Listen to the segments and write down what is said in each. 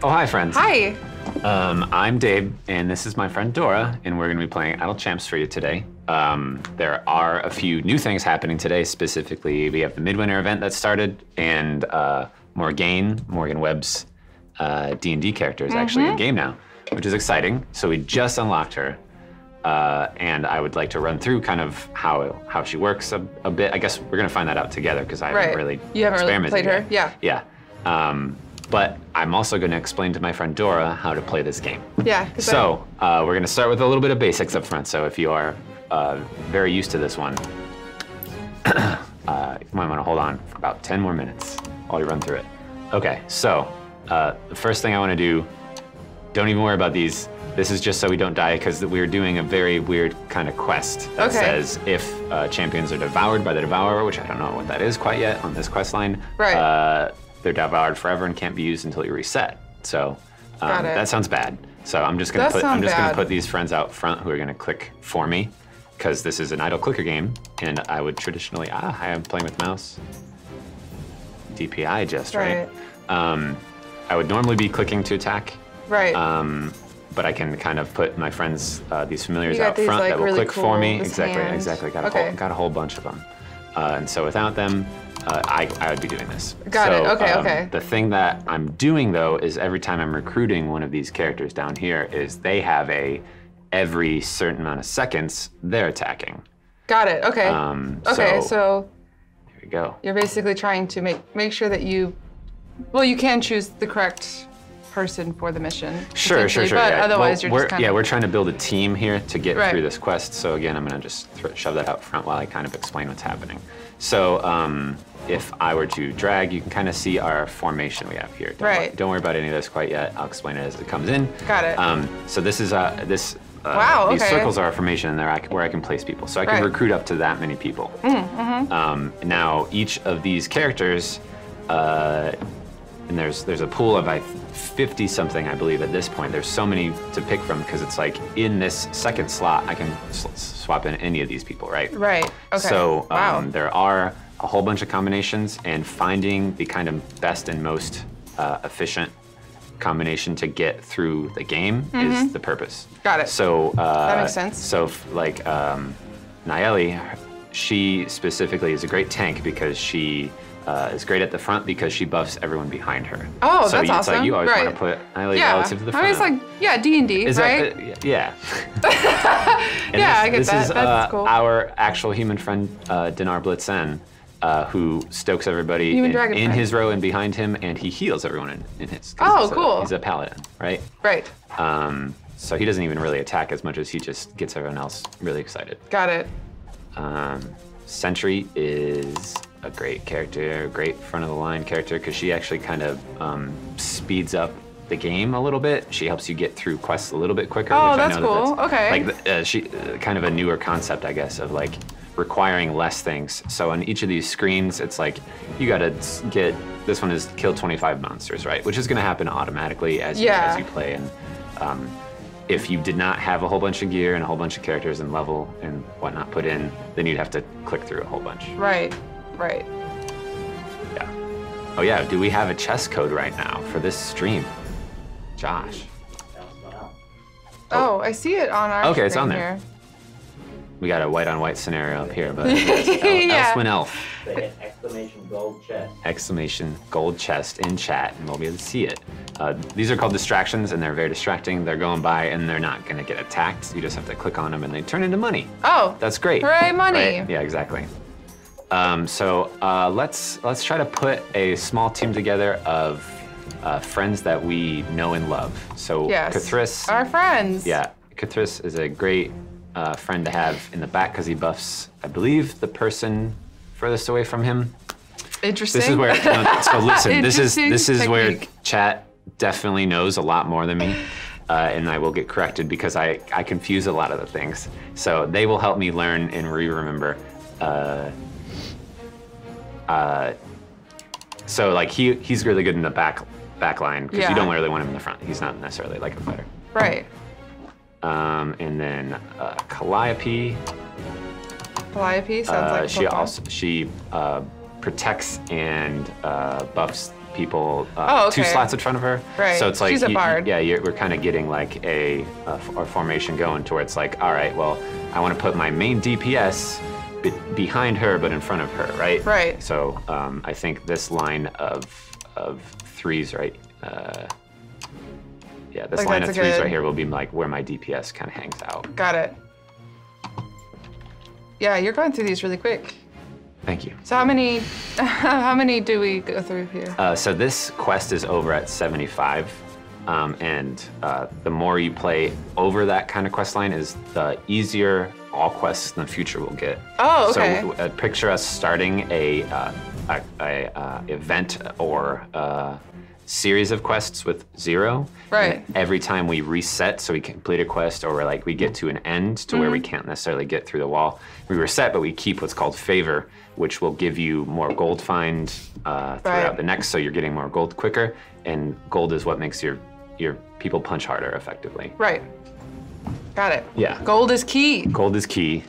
Oh, hi, friends. Hi. I'm Dabe, and this is my friend Dora, and we're going to be playing Untitled Champs for you today. There are a few new things happening today. Specifically, we have the Midwinter event that started, and Morgaine Webb's D&D character is actually in game now, which is exciting. So we just unlocked her, and I would like to run through kind of how she works a bit. I guess we're going to find that out together because I haven't really played her. Yeah. Yeah. But I'm also going to explain to my friend Dora how to play this game. Yeah. So we're going to start with a little bit of basics up front. So if you are very used to this one, you might want to hold on for about 10 more minutes while we run through it. Okay, so the first thing I want to do, don't even worry about these. This is just so we don't die because we're doing a very weird kind of quest that says if champions are devoured by the devourer, which I don't know what that is quite yet on this quest line. Right. They're devoured forever and can't be used until you reset. So that sounds bad. So I'm just gonna put these friends out front who are gonna click for me, because this is an idle clicker game, and I would traditionally hi, I'm playing with mouse. DPI just right. I would normally be clicking to attack. Right. But I can kind of put my friends, these familiars out front like that will really click for me. Hands. Exactly. Got a whole bunch of them. And so without them, I would be doing this. Got it, okay. The thing that I'm doing though is every time I'm recruiting one of these characters down here is they have every certain amount of seconds, they're attacking. Got it, okay. So here we go. You're basically trying to make sure that you can choose the correct person for the mission. Sure. But otherwise you're just kind of... Yeah, we're trying to build a team here to get through this quest. So again, I'm gonna just shove that out front while I kind of explain what's happening. So if I were to drag, you can kind of see our formation we have here. Don't worry about any of this quite yet. I'll explain it as it comes in. Got it. So this is these circles are our formation, and where I can place people. So I can recruit up to that many people. Now each of these characters, and there's a pool of 50 something, I believe, at this point. There's so many to pick from because it's like in this second slot, I can swap in any of these people, right? Right. Okay. So there are a whole bunch of combinations, and finding the kind of best and most efficient combination to get through the game is the purpose. Got it. So that makes sense. So like Nayeli, she specifically is a great tank because she is great at the front because she buffs everyone behind her. Oh, so that's awesome. It's like you always want to put Nayeli relative to the front. I mean, it's like, D&D, right? Yeah. I get that. This is that's cool. our actual human friend, Dinar Blitzen, who stokes everybody in his row and behind him, and he heals everyone in his. Oh, cool. He's a paladin, right? Right. So he doesn't even really attack as much as he just gets everyone else really excited. Got it. Sentry is a great character, a great front of the line character, because she actually kind of speeds up the game a little bit. She helps you get through quests a little bit quicker. Oh, which that's I know cool. Like she kind of a newer concept, I guess, of like requiring less things. So on each of these screens, it's like you got to get this one is kill 25 monsters, right? Which is going to happen automatically as you play. And if you did not have a whole bunch of gear and a whole bunch of characters and level and whatnot put in, then you'd have to click through a whole bunch. Right. Yeah. Oh yeah, do we have a chess code right now for this stream? Josh. Oh, I see it on our it's on there. Here. We got a white on white scenario up here, but Elswin Elf. They hit exclamation gold chest. Exclamation gold chest in chat, and we'll be able to see it. These are called distractions, and they're very distracting. They're going by, and they're not going to get attacked. You just have to click on them, and they turn into money. Oh, that's great. Hooray, money! Right? Yeah, exactly. So let's try to put a small team together of friends that we know and love. So Cthulhu, our friends. Yeah, Cthulhu is a great friend to have in the back because he buffs, I believe, the person furthest away from him. Interesting. This is where. So listen, this is where chat definitely knows a lot more than me, and I will get corrected because I confuse a lot of the things. So they will help me learn and remember. So like he's really good in the back line because you don't really want him in the front. He's not necessarily like a fighter. Right. And then Calliope. Calliope sounds like she protects and buffs people Oh, okay. 2 slots in front of her. Right. So it's like She's a bard. we're kind of getting like a formation going to where it's like, all right, well, I want to put my main DPS behind her, but in front of her, right? Right. So I think this line of 3s, right? Yeah, this Like line of that's 3s good- right here will be like where my DPS kind of hangs out. Got it. Yeah, you're going through these really quick. Thank you. So how many do we go through here? So this quest is over at 75, and the more you play over that kind of quest line is the easier all quests in the future will get. Oh, okay. So picture us starting a event or series of quests with 0. Right. And every time we reset, so we complete a quest or like we get to an end to where we can't necessarily get through the wall, we reset, but we keep what's called favor, which will give you more gold find throughout the next, so you're getting more gold quicker, and gold is what makes your people punch harder effectively. Right. Got it. Yeah. Gold is key. Gold is key,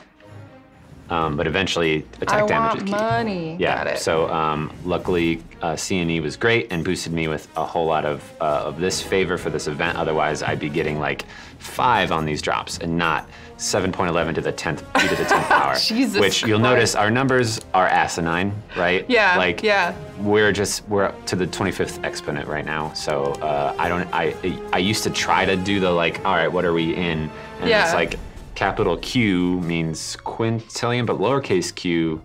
but eventually attack damage is key. Money. Yeah. Got it. So luckily, C&E was great and boosted me with a whole lot of this favor for this event. Otherwise, I'd be getting like 5 on these drops and not 7.11 to the 10th e to the 10th power. Jesus Which you'll Christ. notice our numbers are asinine, right? Yeah. Like yeah. we're up to the 25th exponent right now. So I used to try to do the like, all right, what are we in? And Yeah. it's like capital Q means quintillion, but lowercase q,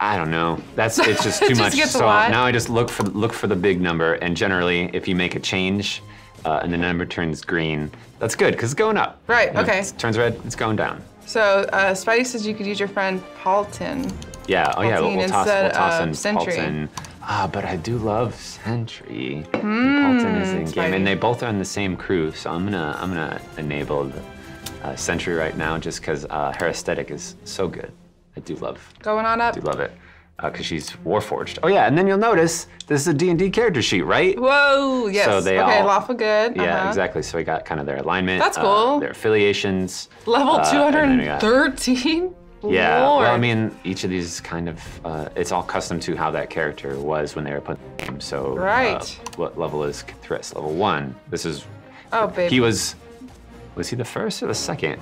I don't know. It's just too It just much. gets a So lot. now I just look for the big number, and generally, if you make a change and the number turns green, that's good because it's going up. Right, You know, okay. if it turns red, it's going down. So Spidey says you could use your friend Paulton. Yeah. Oh yeah. Paultine We'll toss instead in of Sentry. Paulton. But I do love Sentry. Paulton is in game, Spidey. and they both are in the same crew. So I'm gonna enable the Sentry right now, just because her aesthetic is so good. I do love it. Because she's Warforged. Oh yeah, and then you'll notice this is a D&D character sheet, right? Whoa, yes. So they okay, all- lawful good. Yeah, exactly. So we got kind of their alignment. That's cool. Their affiliations. Level and then we got- 213? Yeah, Lord. well, I mean, each of these kind of, it's all custom to how that character was when they were put in the game. So, Right. What level is Thriss? Level 1. This is, Oh, baby. he was he the first or the second?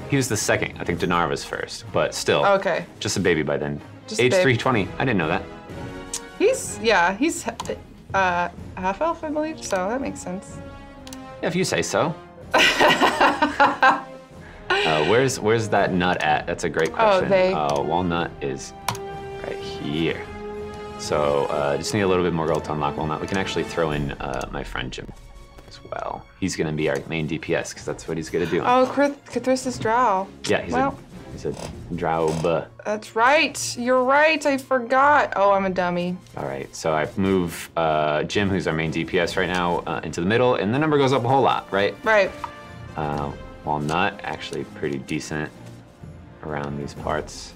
He was the second. I think Dinar was first, but still. Okay. Just a baby by then. Just a Age babe. 320. I didn't know that. He's half elf, I believe, so that makes sense. Yeah, if you say so. Where's that nut at? That's a great question. Walnut is right here. So just need a little bit more gold to unlock Walnut. We can actually throw in my friend Jim as well. He's gonna be our main DPS because that's what he's gonna do. Oh, Cthulhu's is Drow. Yeah, he's a Drow. That's right. You're right. I forgot. Oh, I'm a dummy. All right, so I've moved Jim, who's our main DPS right now, into the middle, and the number goes up a whole lot, right? Right. Walnut, actually pretty decent around these parts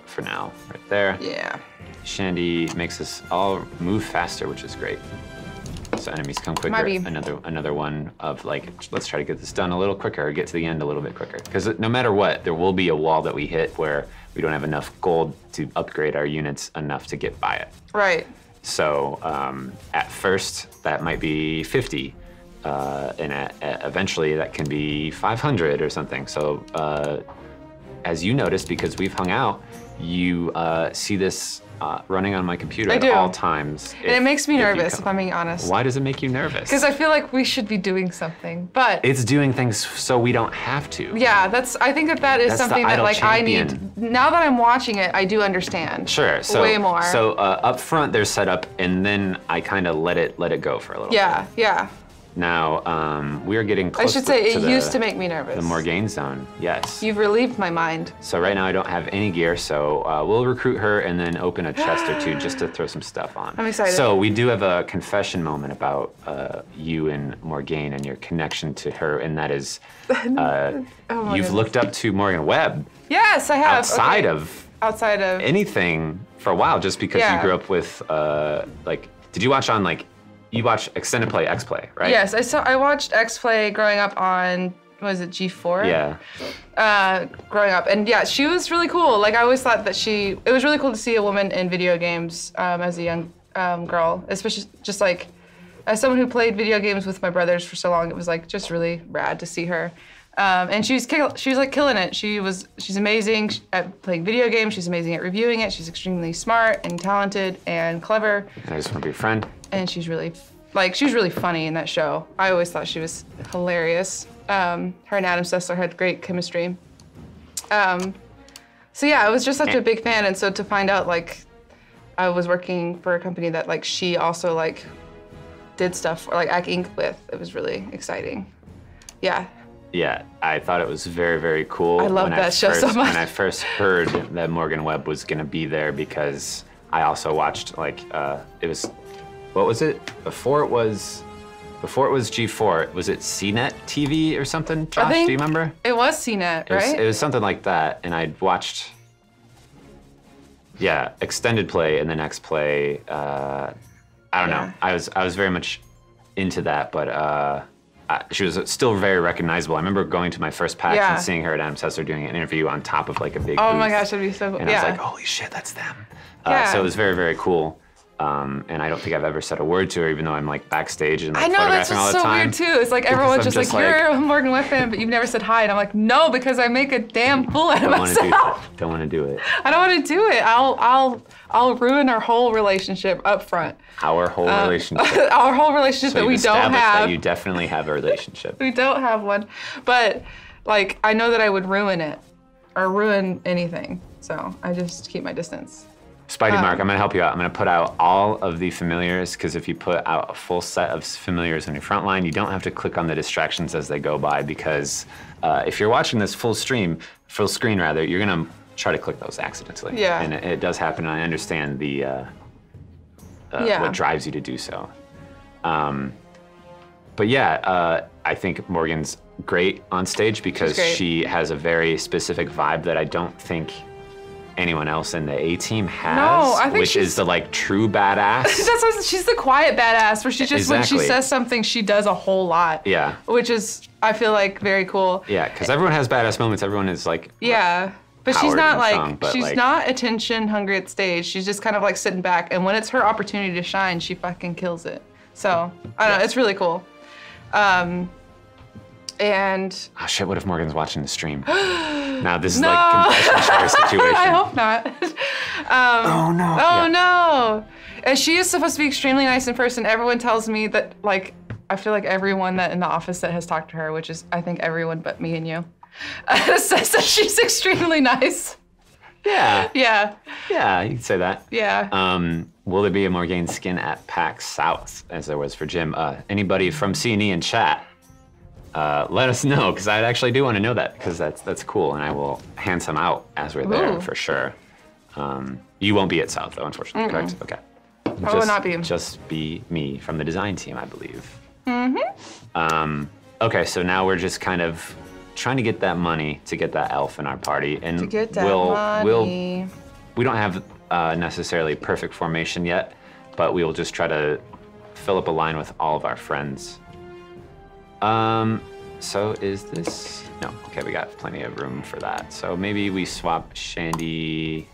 for now, right there. Yeah. Shandy makes us all move faster, which is great. So enemies come quicker. Might be. Another one of like, let's try to get this done a little quicker, or get to the end a little bit quicker. Because no matter what, there will be a wall that we hit where we don't have enough gold to upgrade our units enough to get by it. Right. So at first, that might be 50. And eventually that can be 500 or something. So as you noticed, because we've hung out, you see this running on my computer I at do. all times. And it makes me nervous, if I'm being honest. Why does it make you nervous? Because I feel like we should be doing something, but It's doing things so we don't have to. yeah, I think that is That's the something that idle like I champion. need. Now that I'm watching it, I do understand. Sure. So, way more. So up front, there's setup, and then I kind of let it go for a little bit. Yeah, yeah. Now we are getting I close should say to it the, used to make me nervous. the Morgaine zone. Yes. You've relieved my mind. So right now I don't have any gear, so we'll recruit her and then open a chest or two just to throw some stuff on. I'm excited. So we do have a confession moment about you and Morgaine and your connection to her, and that is my you've goodness. looked up to Morgan Webb Yes, I have. outside Okay. of Outside of. anything for a while, just because Yeah. you grew up with like, did you watch on like, you watch Extended Play, X-Play, right? Yes, I watched X Play growing up on, what was it, G4? Yeah. Growing up, and yeah, she was really cool. Like I always thought that it was really cool to see a woman in video games as a young girl, especially just like as someone who played video games with my brothers for so long, it was like just really rad to see her. And she's like killing it. She's amazing at playing video games. She's amazing at reviewing it. She's extremely smart and talented and clever. I just want to be a friend. And she's really funny in that show. I always thought she was hilarious. Her and Adam Sessler had great chemistry. So yeah, I was just such a big fan, and so to find out like I was working for a company that like she also like did stuff like Act Inc. with, it was really exciting. Yeah. Yeah, I thought it was very, very cool. I love that show so much. When I first heard that Morgan Webb was gonna be there, because I also watched like it was, what was it? Before it was G4, was it CNET TV or something? Josh, do you remember? It was CNET, right? It was something like that, and I'd watched, yeah, extended play and the next play. I don't know. I was very much into that, but she was still very recognizable. I remember going to my first PAX and seeing her at Adam Sessler doing an interview on top of like a big booth. My gosh, that'd be so cool. And I was like, holy shit, that's them. So it was very, very cool. And I don't think I've ever said a word to her, even though I'm like backstage and like photographing all the time. I know, that's so weird too. It's like everyone's just like, you're a Morgan Webb fan, but you've never said hi. And I'm like, no, because I make a damn fool out of myself. Don't want to do it. I don't want to do it. I'll ruin our whole relationship up front. Our whole relationship. Our whole relationship so that we don't have. That you definitely have a relationship. We don't have one, but like I know that I would ruin it or ruin anything. So I just keep my distance. Spidey Mark, I'm gonna help you out. I'm gonna put out all of the familiars, because if you put out a full set of familiars on your front line, you don't have to click on the distractions as they go by, because if you're watching this full screen rather, you're gonna try to click those accidentally. Yeah. And it does happen, and I understand the what drives you to do so. But yeah, I think Morgan's great on stage because she has a very specific vibe that I don't think anyone else in the A-team has, I think which is the like true badass. She's the quiet badass where she just, when she says something, she does a whole lot. Yeah. Which is, I feel like, very cool. Yeah, because everyone has badass moments. Everyone is like, yeah. But she's not like, she's like, not attention hungry at stage. She's just kind of like sitting back, and when it's her opportunity to shine, she fucking kills it. So, I don't know, it's really cool. And oh shit, what if Morgan's watching the stream? Now this is like confession shower situation. I hope not. Oh no. Oh no. And she is supposed to be extremely nice in person. Everyone tells me that, like, I feel like everyone that in the office that has talked to her, which is I think everyone but me and you, says that she's extremely nice. Yeah. Yeah. Yeah, you could say that. Yeah. Will there be a Morgaine skin at PAX South, as there was for Jim? Anybody from C&E in chat? Let us know, because I actually do want to know that, because that's cool, and I will hand some out as we're there for sure. You won't be at South though, unfortunately, correct? Okay. I will not be. Just be me from the design team, I believe. Okay, so now we're just kind of trying to get that money to get that elf in our party, and to get that money. We don't have necessarily perfect formation yet, but we will just try to fill up a line with all of our friends. So is this, no, okay, we got plenty of room for that. So maybe we swap Shandy.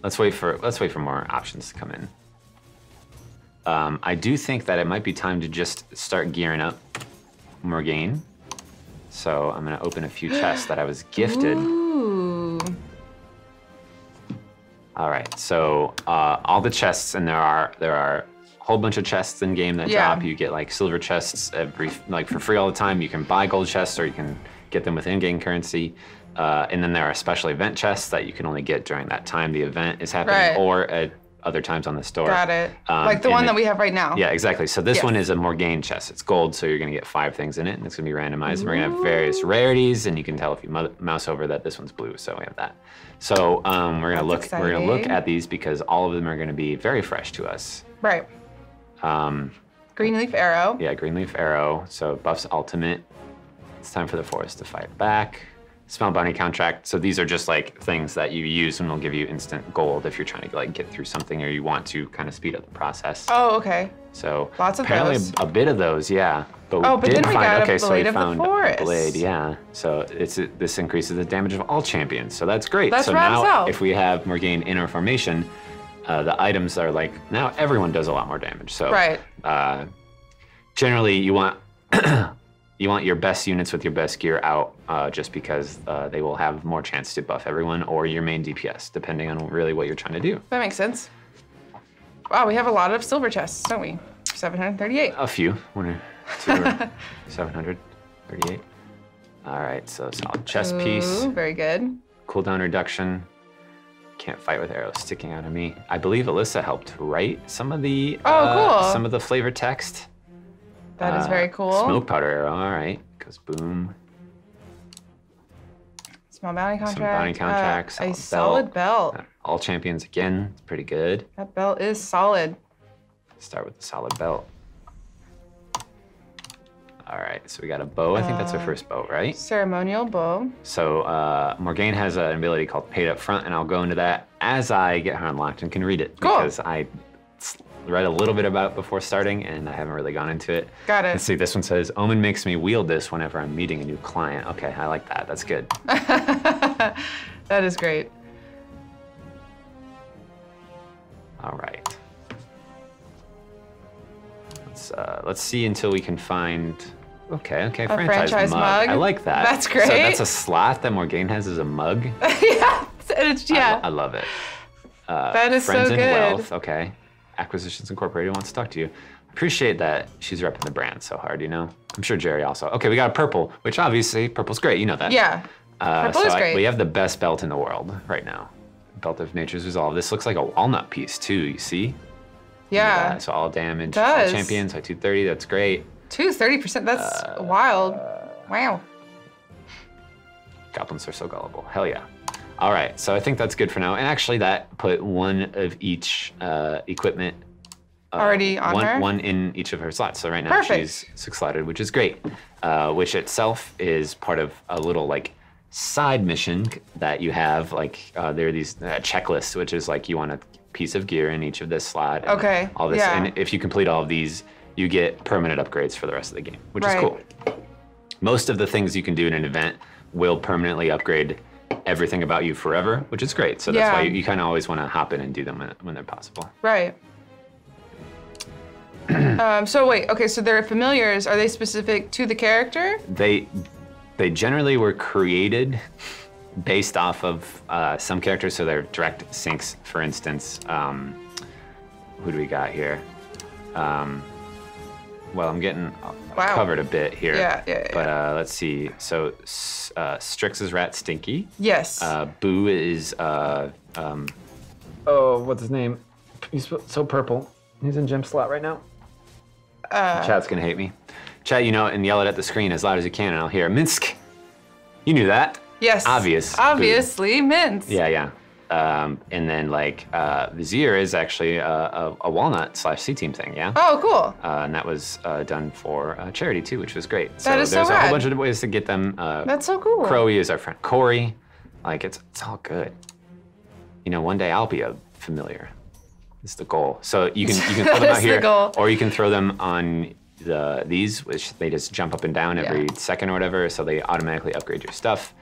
Let's wait for more options to come in. I do think that it might be time to just start gearing up Morgaine. So I'm gonna open a few chests that I was gifted. Ooh. All right, so all the chests, and there are a whole bunch of chests in game that drop. You get like silver chests for free all the time. You can buy gold chests, or you can get them with in-game currency. And then there are special event chests that you can only get during that time the event is happening, or at other times on the store. Got it. Like the one that we have right now. Yeah, exactly. So this one is a Morgaine chest. It's gold, so you're gonna get 5 things in it, and it's gonna be randomized. And we're gonna have various rarities, and you can tell if you mouse over that this one's blue. So we have that. So we're gonna look at these because all of them are gonna be very fresh to us. Right. Greenleaf Arrow. Yeah, Greenleaf Arrow. So buffs ultimate. It's time for the forest to fight back. Smell bounty contract. So these are just like things that you use and will give you instant gold if you're trying to like get through something or you want to kind of speed up the process. Oh, okay. So lots of apparently those. a bit of those, yeah. But we Oh, but did then we find, got a okay, so Blade we of the found Forest. a blade, yeah. So this increases the damage of all champions, so that's great. That's so rad now, as hell. if we have Morgaine in our formation, the items are like, now everyone does a lot more damage. So Right. Generally, you want you want your best units with your best gear out, just because they will have more chance to buff everyone or your main DPS, depending on really what you're trying to do. That makes sense. Wow, we have a lot of silver chests, don't we? 738. A few, one or two, or 738. All right, so solid chest piece, Ooh, very good. cooldown reduction. Can't fight with arrows sticking out of me. I believe Alyssa helped write some of the cool. some of the flavor text. That is very cool. Smoke powder arrow, all right, goes boom. Small bounty contract. Some bounty contracts. A solid belt. All champions again, it's pretty good. That belt is solid. Start with the solid belt. All right, so we got a bow. I think that's our first bow, right? Ceremonial bow. So Morgaine has an ability called Paid Up Front, and I'll go into that as I get her unlocked and can read it. Cool. Because I read a little bit about it before starting, and I haven't really gone into it. Got it. Let's see, this one says, Omen makes me wield this whenever I'm meeting a new client. Okay, I like that, that's good. That is great. All right. Let's see until we can find, okay, franchise mug. I like that. That's great. So that's a slot that Morgaine has as a mug. Yeah, yeah. I love it. That is Friends so and good. Wealth, okay. Acquisitions Incorporated wants to talk to you. Appreciate that she's repping the brand so hard, you know? I'm sure Jerry also. Okay, we got a purple, which obviously, purple's great, you know that. Yeah, purple is great. We have the best belt in the world right now. Belt of Nature's Resolve. This looks like a walnut piece too, you see? Yeah. So all damage, Does. all champions, so 230, that's great. 230%, that's wild. Wow. Goblins are so gullible, hell yeah. All right, so I think that's good for now. And actually that put one of each equipment Already on her? One in each of her slots. So right now Perfect. she's 6-slotted, which is great. Which itself is part of a little like side mission that you have. Like there are these checklists, which is like you want a piece of gear in each of this slot. And Okay, all this, yeah. and if you complete all of these, you get permanent upgrades for the rest of the game, which is Right. cool. Most of the things you can do in an event will permanently upgrade everything about you forever, which is great. So that's Yeah. why you kind of always want to hop in and do them when they're possible. Right. So wait, okay, so they're familiars. Are they specific to the character? They generally were created based off of some characters, so they're direct syncs. For instance, who do we got here? Well, I'm getting Wow. covered a bit here. Yeah. But let's see. So Strix is Rat Stinky. Yes. Boo is oh, what's his name? He's so purple. He's in gym slot right now. Chat's gonna hate me. Chat, you know, and yell it at the screen as loud as you can, and I'll hear Minsk. You knew that. Yes. Obvious. Obviously, mints. Yeah. And then like Vizier is actually a walnut / C-team thing, yeah? Oh, cool. And that was done for charity too, which was great. That is so there's a rad. whole bunch of ways to get them. That's so cool. Crowy is our friend. Corey, like it's all good. You know, one day I'll be a familiar. It's the goal. So you can throw them out That's the here, goal. or you can throw them on these, which they just jump up and down every second or whatever, so they automatically upgrade your stuff.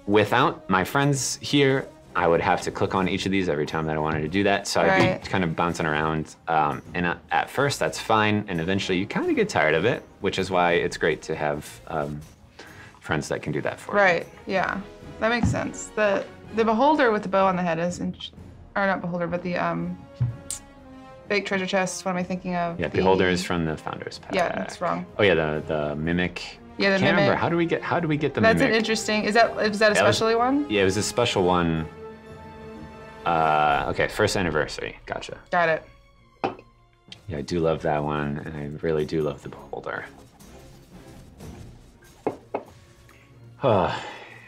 Without my friends here, I would have to click on each of these every time that I wanted to do that. So I'd Right. be kind of bouncing around. And at first that's fine. And eventually you kind of get tired of it, which is why it's great to have friends that can do that for you. Right. Yeah. That makes sense. The beholder with the bow on the head is, or not beholder, but the big treasure chest. What am I thinking of? Yeah, Beholder is from the Founders Pack. Yeah, that's wrong. Oh yeah, the Mimic. Yeah, the I can't remember, Mimic. how do we get the That's Mimic? an interesting. Is that a That was- specialty one? Yeah, it was a special one. Okay, first anniversary. Gotcha. Got it. Yeah, I do love that one, and I really do love the Beholder.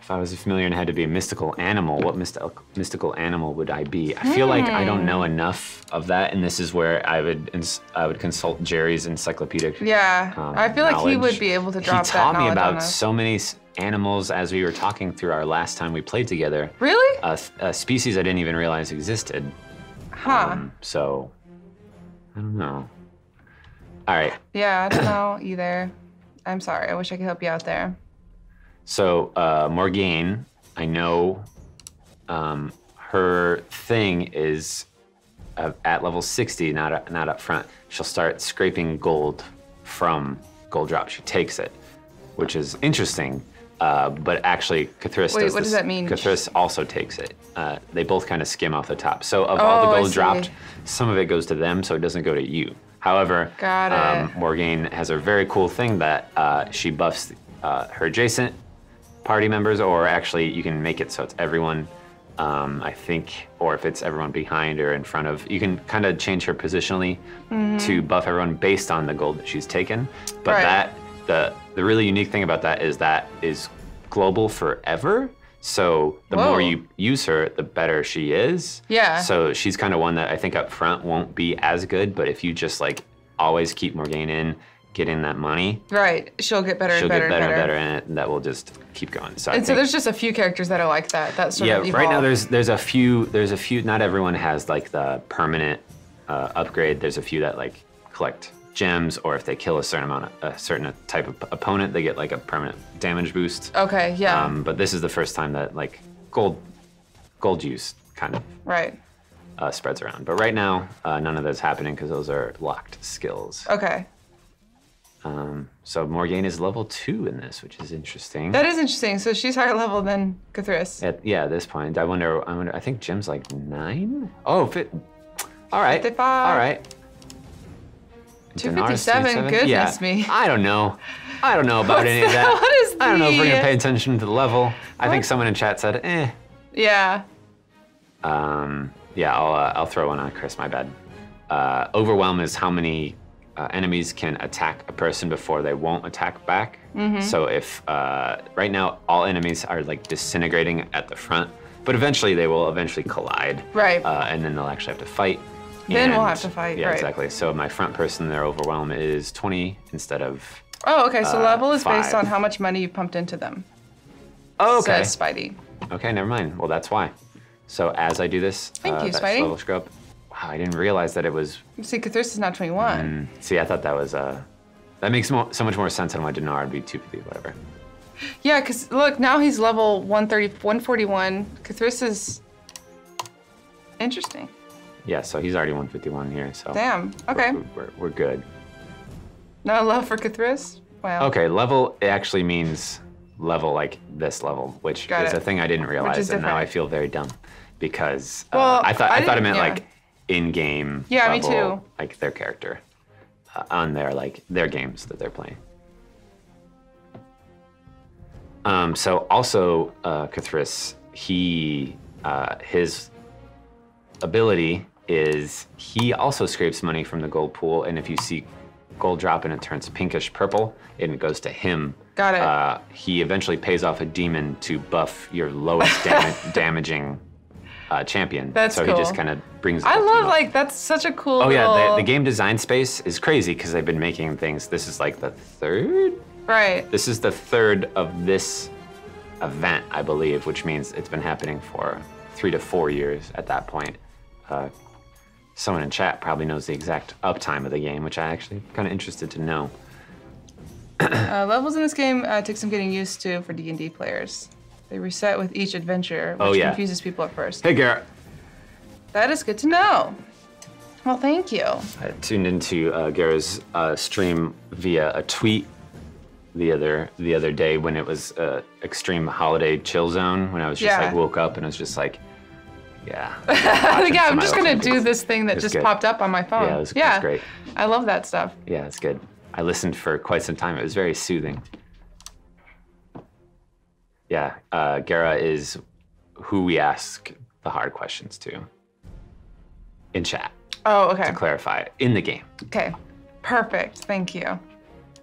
If I was a familiar and had to be a mystical animal, what mystical animal would I be? I feel like I don't know enough of that, and this is where I would consult Jerry's encyclopedic. Yeah, I feel like he knowledge. would be able to drop He that taught me knowledge on about us. so many animals as we were talking through our last time we played together. Really? A species I didn't even realize existed. Huh. So, I don't know. All right. Yeah, I don't know either. I'm sorry. I wish I could help you out there. So Morgaine, I know her thing is at level 60, not up front. She'll start scraping gold from gold drop. She takes it, which is interesting. But actually, Cthulhu Wait, what does that mean? Cthulhu also takes it. They both kind of skim off the top. So of all the gold dropped, some of it goes to them, so it doesn't go to you. However, Morgaine has a very cool thing that she buffs her adjacent party members, or actually you can make it so it's everyone, I think, or if it's everyone behind or in front of, you can kind of change her positionally to buff everyone based on the gold that she's taken. But the really unique thing about that is global forever. So the more you use her, the better she is. Yeah. So she's kind of one that I think up front won't be as good, but if you just like always keep Morgaine in, get in that money. Right, she'll get better and better and better. She'll get better and better, and that will just keep going. So so there's just a few characters that are like that. That sort of evolve. Right now there's a few. Not everyone has like the permanent upgrade. There's a few that like collect gems, or if they kill a certain type of opponent, they get like a permanent damage boost. Okay, yeah. But this is the first time that like gold use kind of spreads around. But right now, none of that's happening because those are locked skills. Okay. So Morgaine is level 2 in this, which is interesting. That is interesting. So she's higher level than Cthulhu. At this point, I wonder. I think Jim's like 9. Oh, all right. 55. All right. 257. Goodness me. I don't know about any of that. What is I don't know if we're gonna pay attention to the level. I think someone in chat said, eh. Yeah. Yeah, I'll throw one on Chris. My bad. Overwhelm is how many enemies can attack a person before they won't attack back. So if right now all enemies are like disintegrating at the front, but eventually they will collide. Right. And then they'll actually have to fight. Then we'll have to fight. Yeah, right. exactly. So my front person, their overwhelm is 20 instead of. Oh, okay. So level is 5. based on how much money you pumped into them. Oh, okay. Says Spidey. Okay, never mind. Well, that's why. So as I do this, Thank you, that Spidey. level should go up. Wow, I didn't realize that it was. See, Cthulhu is now 21. See, I thought that was that makes so much more sense than what I didn't know. I'd be 250, whatever. Yeah, because look, now he's level 141. Cthulhu is interesting. Yeah, so he's already 151 here. So. Damn. Okay. We're good. No love for Cthulhu? Wow. Okay, level it actually means level like this level, which is a thing I didn't realize, and now I feel very dumb because I thought it meant like in-game level, me too. Like their character on their games that they're playing. So also Cthulhu, his ability is he also scrapes money from the gold pool, and if you see gold drop and it turns pinkish purple and it goes to him. Got it. He eventually pays off a demon to buff your lowest damaging champion. That's cool. So he just kind of brings it I love, like, that's such a cool Oh little... yeah, the game design space is crazy because they've been making things. This is like the 3rd? Right. This is the 3rd of this event, I believe, which means it's been happening for 3 to 4 years at that point. Someone in chat probably knows the exact uptime of the game, which I actually kind of interested to know. Levels in this game take some getting used to for D&D players. They reset with each adventure, which confuses people at first. Hey, Garrett. That is good to know. Well, thank you. I tuned into Gara's stream via a tweet the other day when it was extreme holiday chill zone, when I was just like woke up and was just like, yeah. Yeah, I'm just gonna do this thing that just popped up on my phone. Yeah, it was great. I love that stuff. Yeah, it's good. I listened for quite some time. It was very soothing. Yeah, Gara is who we ask the hard questions to in chat. Oh, okay. To clarify, in the game. Okay, perfect. Thank you.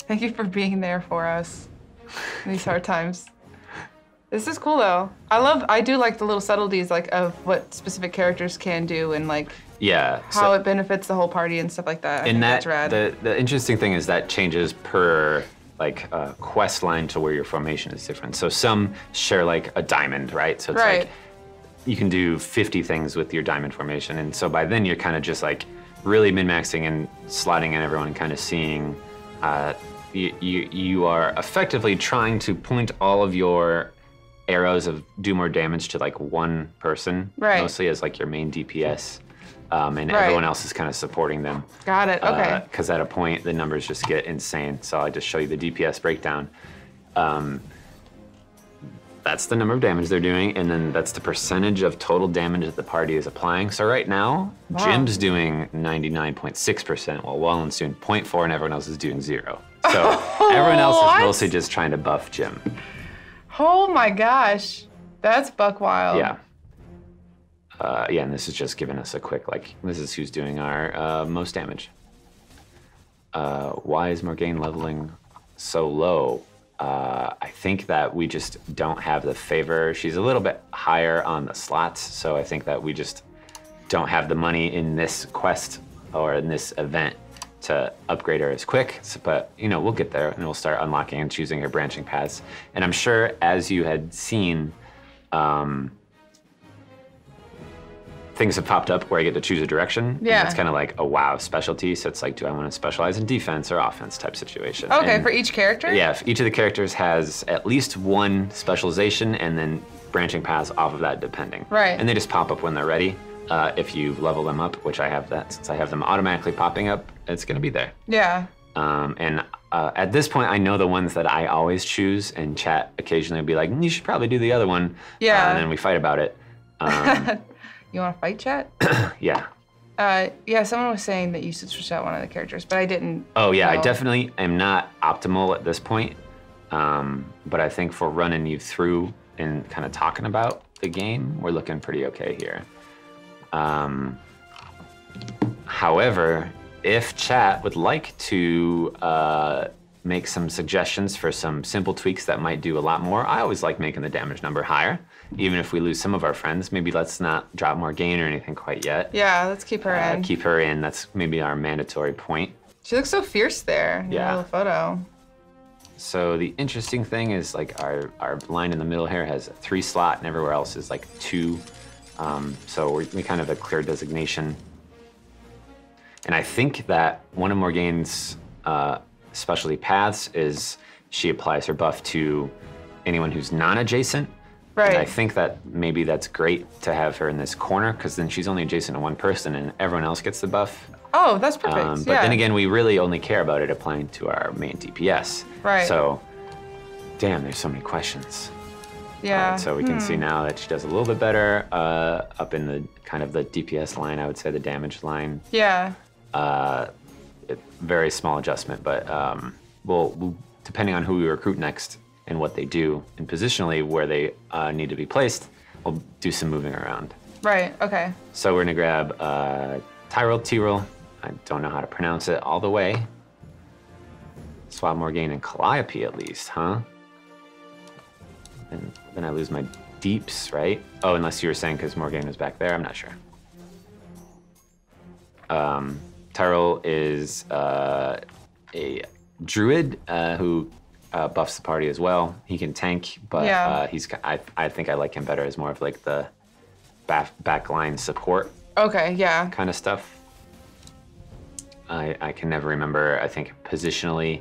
Thank you for being there for us in these hard times. This is cool though. I do like the little subtleties like of what specific characters can do and like how it benefits the whole party and stuff like that. I think that's rad. The interesting thing is that changes per like quest line to where your formation is different. So some share like a diamond, right? So it's like you can do 50 things with your diamond formation, and so by then you're kind of just like really min-maxing and slotting in everyone and kind of seeing, you are effectively trying to point all of your arrows of do more damage to like one person, mostly as like your main DPS, and everyone else is kind of supporting them. Got it. Okay. Because at a point the numbers just get insane. So I'll just show you the DPS breakdown. That's the number of damage they're doing, and then that's the percentage of total damage that the party is applying. So right now, Jim's doing 99.6%, while Wallen's doing 0.4, and everyone else is doing 0. So everyone else is mostly just trying to buff Jim. Oh my gosh, that's buck wild. Yeah. Yeah, and this is just giving us a quick, like, this is who's doing our most damage. Why is Morgaine leveling so low? I think that we just don't have the favor. She's a little bit higher on the slots, so I think that we just don't have the money in this quest or in this event to upgrade her as quick. So, but, you know, we'll get there and we'll start unlocking and choosing her branching paths. And I'm sure, as you had seen, things have popped up where I get to choose a direction. Yeah. And it's kind of like a WoW specialty. So it's like, do I want to specialize in defense or offense type situation? Okay, and for each character? Yeah, each of the characters has at least one specialization and then branching paths off of that depending. Right. And they just pop up when they're ready. If you level them up, which I have that, since I have them automatically popping up, it's gonna be there. Yeah. And at this point, I know the ones that I always choose, and chat occasionally will be like, you should probably do the other one. Yeah. And then we fight about it. You want to fight chat? Yeah. Yeah, someone was saying that you should switch out one of the characters, but I didn't. Oh yeah, know. I definitely am not optimal at this point. But I think for running you through and kind of talking about the game, we're looking pretty okay here. However, if chat would like to make some suggestions for some simple tweaks that might do a lot more, I always like making the damage number higher. Even if we lose some of our friends, maybe let's not drop Morgaine or anything quite yet. Yeah, let's keep her in. Keep her in, that's maybe our mandatory point. She looks so fierce there in Yeah. the little photo. So the interesting thing is like our line in the middle here has a 3 slot and everywhere else is like 2. So we kind of have a clear designation. And I think that one of Morgaine's specialty paths is she applies her buff to anyone who's non-adjacent. Right. And I think that maybe that's great to have her in this corner, because then she's only adjacent to one person and everyone else gets the buff. Oh, that's perfect. But then again, we really only care about it applying to our main DPS. Right. So, damn, there's so many questions. Yeah. Alright, so we can see now that she does a little bit better up in the kind of the DPS line, I would say the damage line. Yeah. Very small adjustment, but we'll, depending on who we recruit next and what they do, and positionally where they need to be placed, we'll do some moving around. Right, okay. So we're gonna grab Tyrell, I don't know how to pronounce it all the way. Swap Morgaine and Calliope at least, huh? And then I lose my deeps, right? Oh, unless you were saying because Morgaine was back there, I'm not sure. Tyrell is a druid who buffs the party as well. He can tank, but I think I like him better as more of like the backline support. Okay, yeah. Kind of stuff. I can never remember. I think positionally,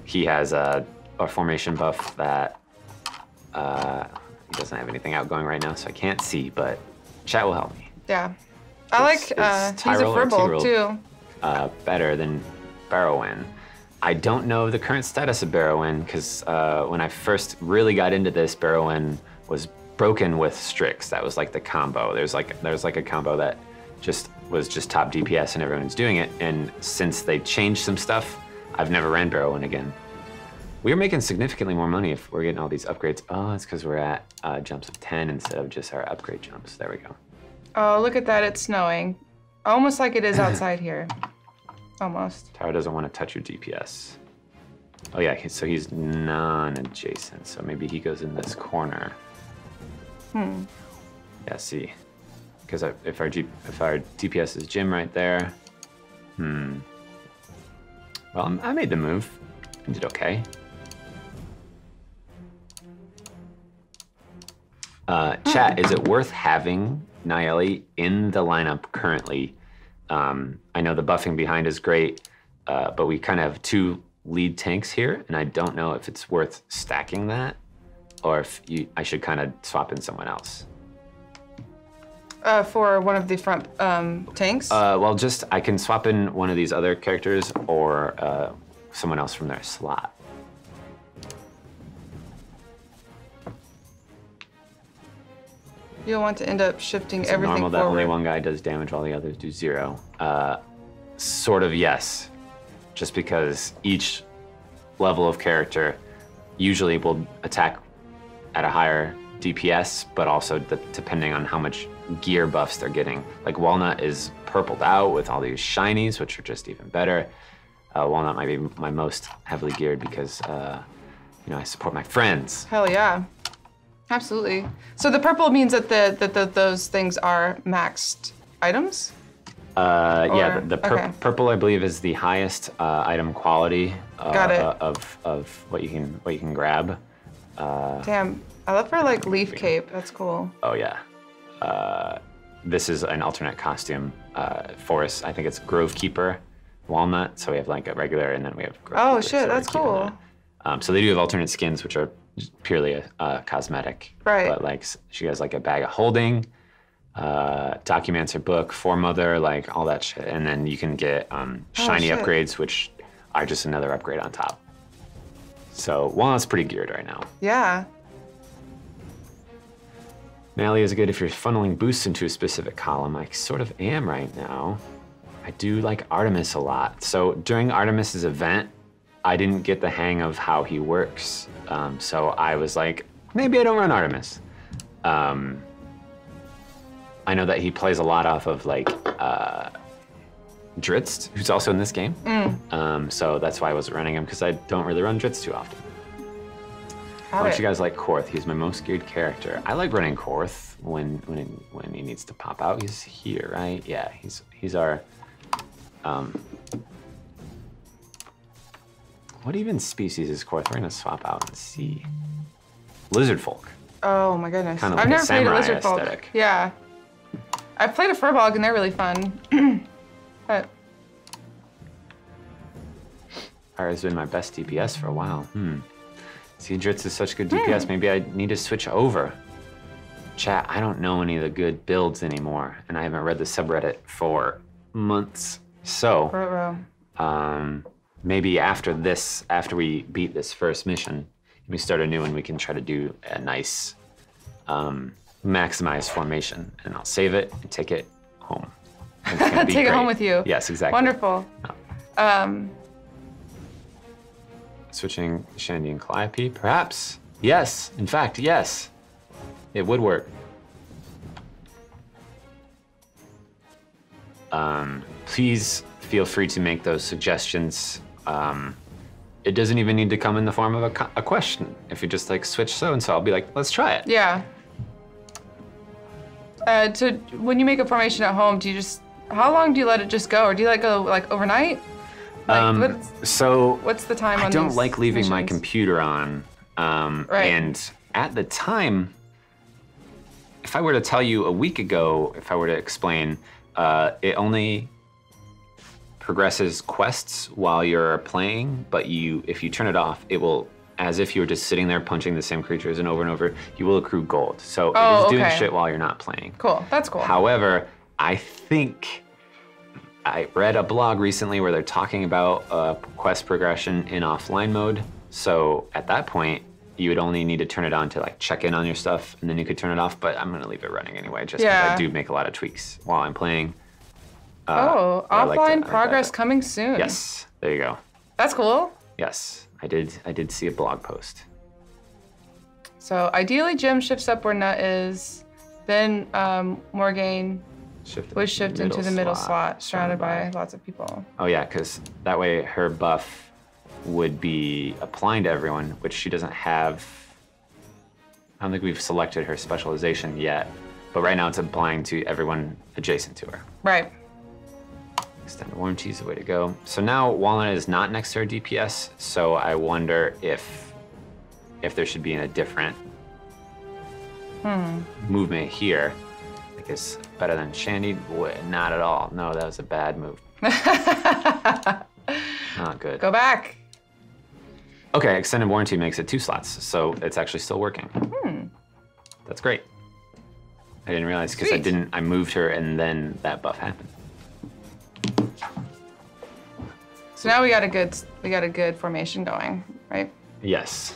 he has a formation buff that he doesn't have anything outgoing right now, so I can't see, but chat will help me. Yeah. I like, he's a Firbolg too. Better than Barrowen. I don't know the current status of Barrowen, because when I first really got into this, Barrowen was broken with Strix. That was like the combo. There's like a combo that was just top DPS and everyone's doing it. And since they changed some stuff, I've never ran Barrowen again. We're making significantly more money if we're getting all these upgrades. Oh, it's because we're at jumps of 10 instead of just our upgrade jumps. There we go. Oh, look at that, it's snowing. Almost like it is outside here. Almost. Tower doesn't want to touch your DPS. Oh yeah, so he's non-adjacent, so maybe he goes in this corner. Yeah, see. Because if our DPS is Jim right there, well, I made the move. I did okay. Chat, is it worth having Nayeli in the lineup currently I know the buffing behind is great, but we kind of have 2 lead tanks here, and I don't know if it's worth stacking that, or if I should kind of swap in someone else. For one of the front tanks? Well, I can swap in one of these other characters or someone else from their slot. You'll want to end up shifting Is everything normal forward. that only one guy does damage while the others do 0? Sort of, yes. Just because each level of character usually will attack at a higher DPS, but also depending on how much gear buffs they're getting. Like Walnut is purpled out with all these shinies, which are just even better. Walnut might be my most heavily geared because, you know, I support my friends. Hell yeah. Absolutely. So the purple means that those things are maxed items? Yeah, the okay. purple I believe is the highest item quality Got it. of what you can grab. Damn, I love her like leaf cape. That's cool. Oh yeah. This is an alternate costume. Forest, I think it's Grove Keeper, Walnut. So we have like a regular, and then we have Grove Oh Keeper, shit, so we're that's keeping cool. that. So they do have alternate skins, which are purely cosmetic. Right. But like she has like a bag of holding, documents her book, Foremother, like all that shit. And then you can get shiny shit. upgrades, which are just another upgrade on top. So Walnut's pretty geared right now. Yeah. Melee is good if you're funneling boosts into a specific column. I sort of am right now. I do like Artemis a lot. So during Artemis's event, I didn't get the hang of how he works. So I was like, maybe I don't run Artemis. I know that he plays a lot off of like Dritz, who's also in this game. So that's why I wasn't running him, because I don't really run Dritz too often. How much you guys like Korth? He's my most geared character. I like running Korth when he needs to pop out. He's here, right? Yeah, he's our. What even species is Korth? We're gonna swap out and see. Lizard folk. Oh my goodness. Kind of I've like a never played a samurai lizard folk. aesthetic. Yeah. I've played a furbog and they're really fun. But Fire has been my best DPS for a while. See, Dritz is such good DPS. Maybe I need to switch over. Chat, I don't know any of the good builds anymore, and I haven't read the subreddit for months. So, maybe after we beat this first mission, we start a new one, we can try to do a nice maximized formation, and I'll save it and take it home. take it home with you. Yes, exactly. Wonderful. Switching Shandy and Calliope, perhaps? Yes, in fact, yes. It would work. Please feel free to make those suggestions. It doesn't even need to come in the form of a question. If you just like switch so-and-so, I'll be like, let's try it. Yeah. So when you make a formation at home, how long do you let it just go? Or do you let it go like overnight? Like, what's the time on I don't these like leaving my missions? computer on. Right. And at the time, if I were to tell you a week ago, if I were to explain, it only progresses quests while you're playing, but if you turn it off, it will, as if you were just sitting there punching the same creatures and over, you will accrue gold. So it is doing shit while you're not playing. Cool, that's cool. However, I think I read a blog recently where they're talking about quest progression in offline mode. So at that point, you would only need to turn it on to like check in on your stuff, and then you could turn it off, but I'm gonna leave it running anyway, just because I do make a lot of tweaks while I'm playing. Offline progress coming soon. Yes, there you go. That's cool. Yes, I did see a blog post. So ideally Jim shifts up where Nut is, then Morgaine was shifted into the middle slot, surrounded by lots of people. Oh yeah, because that way her buff would be applying to everyone, which she doesn't have. I don't think we've selected her specialization yet, but right now it's applying to everyone adjacent to her. Right. Extended warranty is the way to go. So now Walnut is not next to her DPS, so I wonder if there should be a different movement here. think is better than Shandy? Not at all. No, that was a bad move. Not good. Go back. Okay, extended warranty makes it 2 slots, so it's actually still working. That's great. I didn't realize because I moved her and then that buff happened. So now we got a good formation going, right? Yes.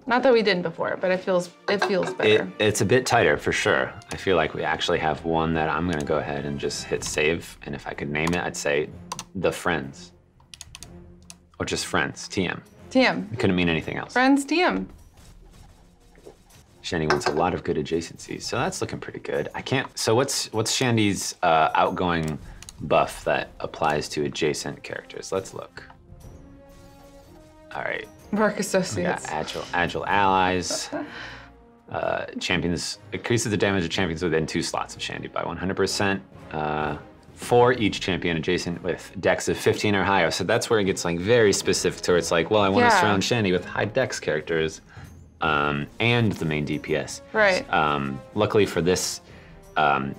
Not that we didn't before, but it feels better. It's a bit tighter for sure. I feel like we actually have one that I'm gonna go ahead and just hit save, and if I could name it, I'd say The Friends. Or just Friends, TM. TM. It couldn't mean anything else. Friends, TM. Shandy wants a lot of good adjacencies, so that's looking pretty good. So what's Shandy's outgoing buff that applies to adjacent characters? Let's look. All right. Work We associates. got agile allies. Champions increases the damage of champions within 2 slots of Shandy by 100%. For each champion adjacent with dex of 15 or higher. So that's where it gets like very specific to where it's like, well, I want to surround Shandy with high dex characters and the main DPS. Right. Luckily for this,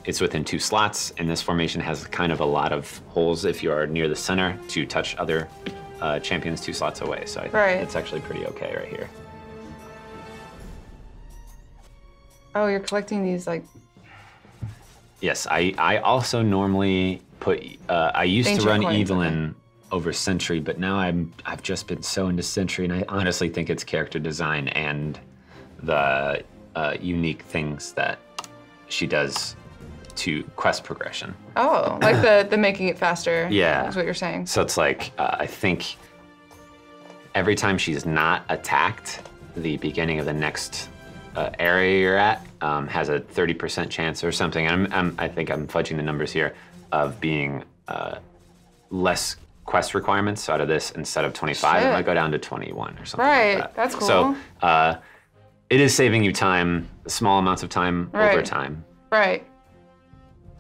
it's within 2 slots, and this formation has kind of a lot of holes if you are near the center to touch other champions 2 slots away. So I think it's actually pretty okay right here. Oh, you're collecting these like. Yes, I also normally put, I used to run coins, Evelyn over Sentry, but now I've just been so into Sentry, and I honestly think it's character design and the unique things that she does to quest progression. Oh, like the making it faster. Yeah. Is what you're saying. So it's like, I think every time she's not attacked, the beginning of the next area you're at has a 30% chance or something. I think I'm fudging the numbers here of being less quest requirements. So out of this, instead of 25, it might go down to 21 or something like that. That's cool. So it is saving you time, small amounts of time over time. Right.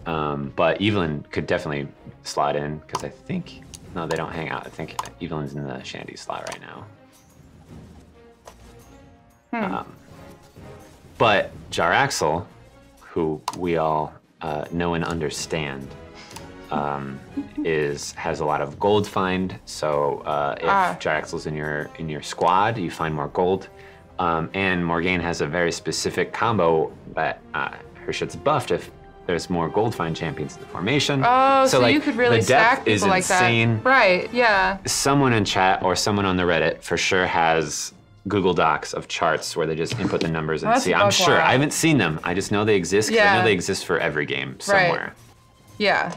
But Evelyn could definitely slot in because I think, no, they don't hang out. I think Evelyn's in the Shandy slot right now. But Jaraxel, who we all know and understand, has a lot of gold find. So if Jaraxel's in your squad, you find more gold. And Morgaine has a very specific combo that her shit's buffed if there's more gold find champions in the formation. Oh, so like, you could really stack people like insane. that. Right, yeah. Someone in chat or someone on the Reddit for sure has Google Docs of charts where they just input the numbers and see. I'm sure. I haven't seen them. I just know they exist because I know they exist for every game somewhere. Right. Yeah.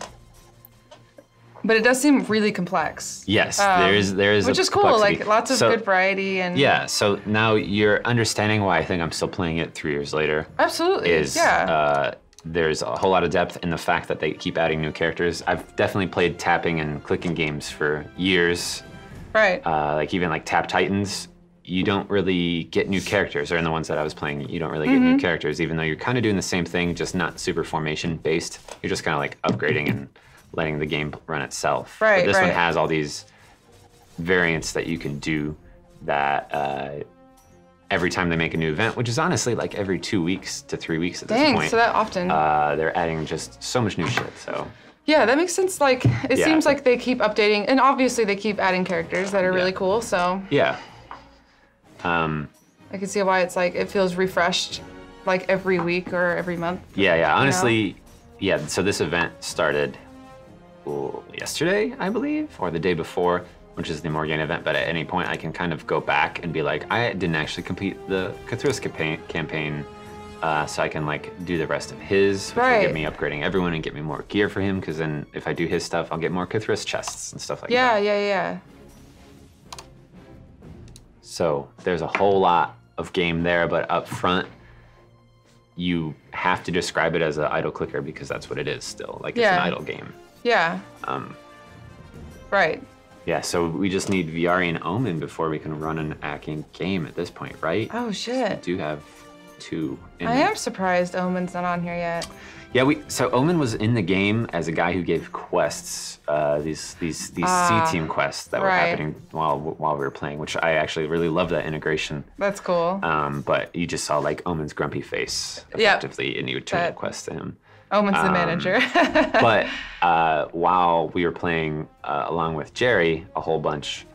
But it does seem really complex. Yes, there is which is cool, complexity. like lots of good variety and. Yeah, so now you're understanding why I think I'm still playing it 3 years later. Absolutely, There's a whole lot of depth in the fact that they keep adding new characters. I've definitely played tapping and clicking games for years. Right. Like even like Tap Titans, you don't really get new characters, or in the ones that I was playing, you don't really get new characters, even though you're kind of doing the same thing, just not super formation based. You're just kind of like upgrading and letting the game run itself. Right, but this one has all these variants that you can do that every time they make a new event, which is honestly like every 2 weeks to 3 weeks at this point. Dang, so that often. They're adding just so much new shit, so. Yeah, that makes sense. Like, it seems like they keep updating, and obviously they keep adding characters that are really cool, so. Yeah. I can see why it's like, it feels refreshed like every week or every month. Yeah, honestly, so this event started yesterday, I believe, or the day before, which is the Morgaine event, but at any point I can kind of go back and be like, I didn't actually complete the Cthulhu campaign, so I can like do the rest of his, which will get me upgrading everyone and get me more gear for him, because then if I do his stuff, I'll get more Cthulhu chests and stuff like that. Yeah. So there's a whole lot of game there, but up front, you have to describe it as an idle clicker because that's what it is still. Like it's an idle game. Yeah. Right. Yeah, so we just need Viari and Omen before we can run an acting game at this point, right? Oh shit. We do have 2. I am surprised Omen's not on here yet. Yeah, so Omen was in the game as a guy who gave quests, these C-team quests that were happening while we were playing, which I actually really love that integration. That's cool. But you just saw like Omen's grumpy face effectively, and you would turn a quest to him. Omen's the manager. But while we were playing along with Jerry a whole bunch,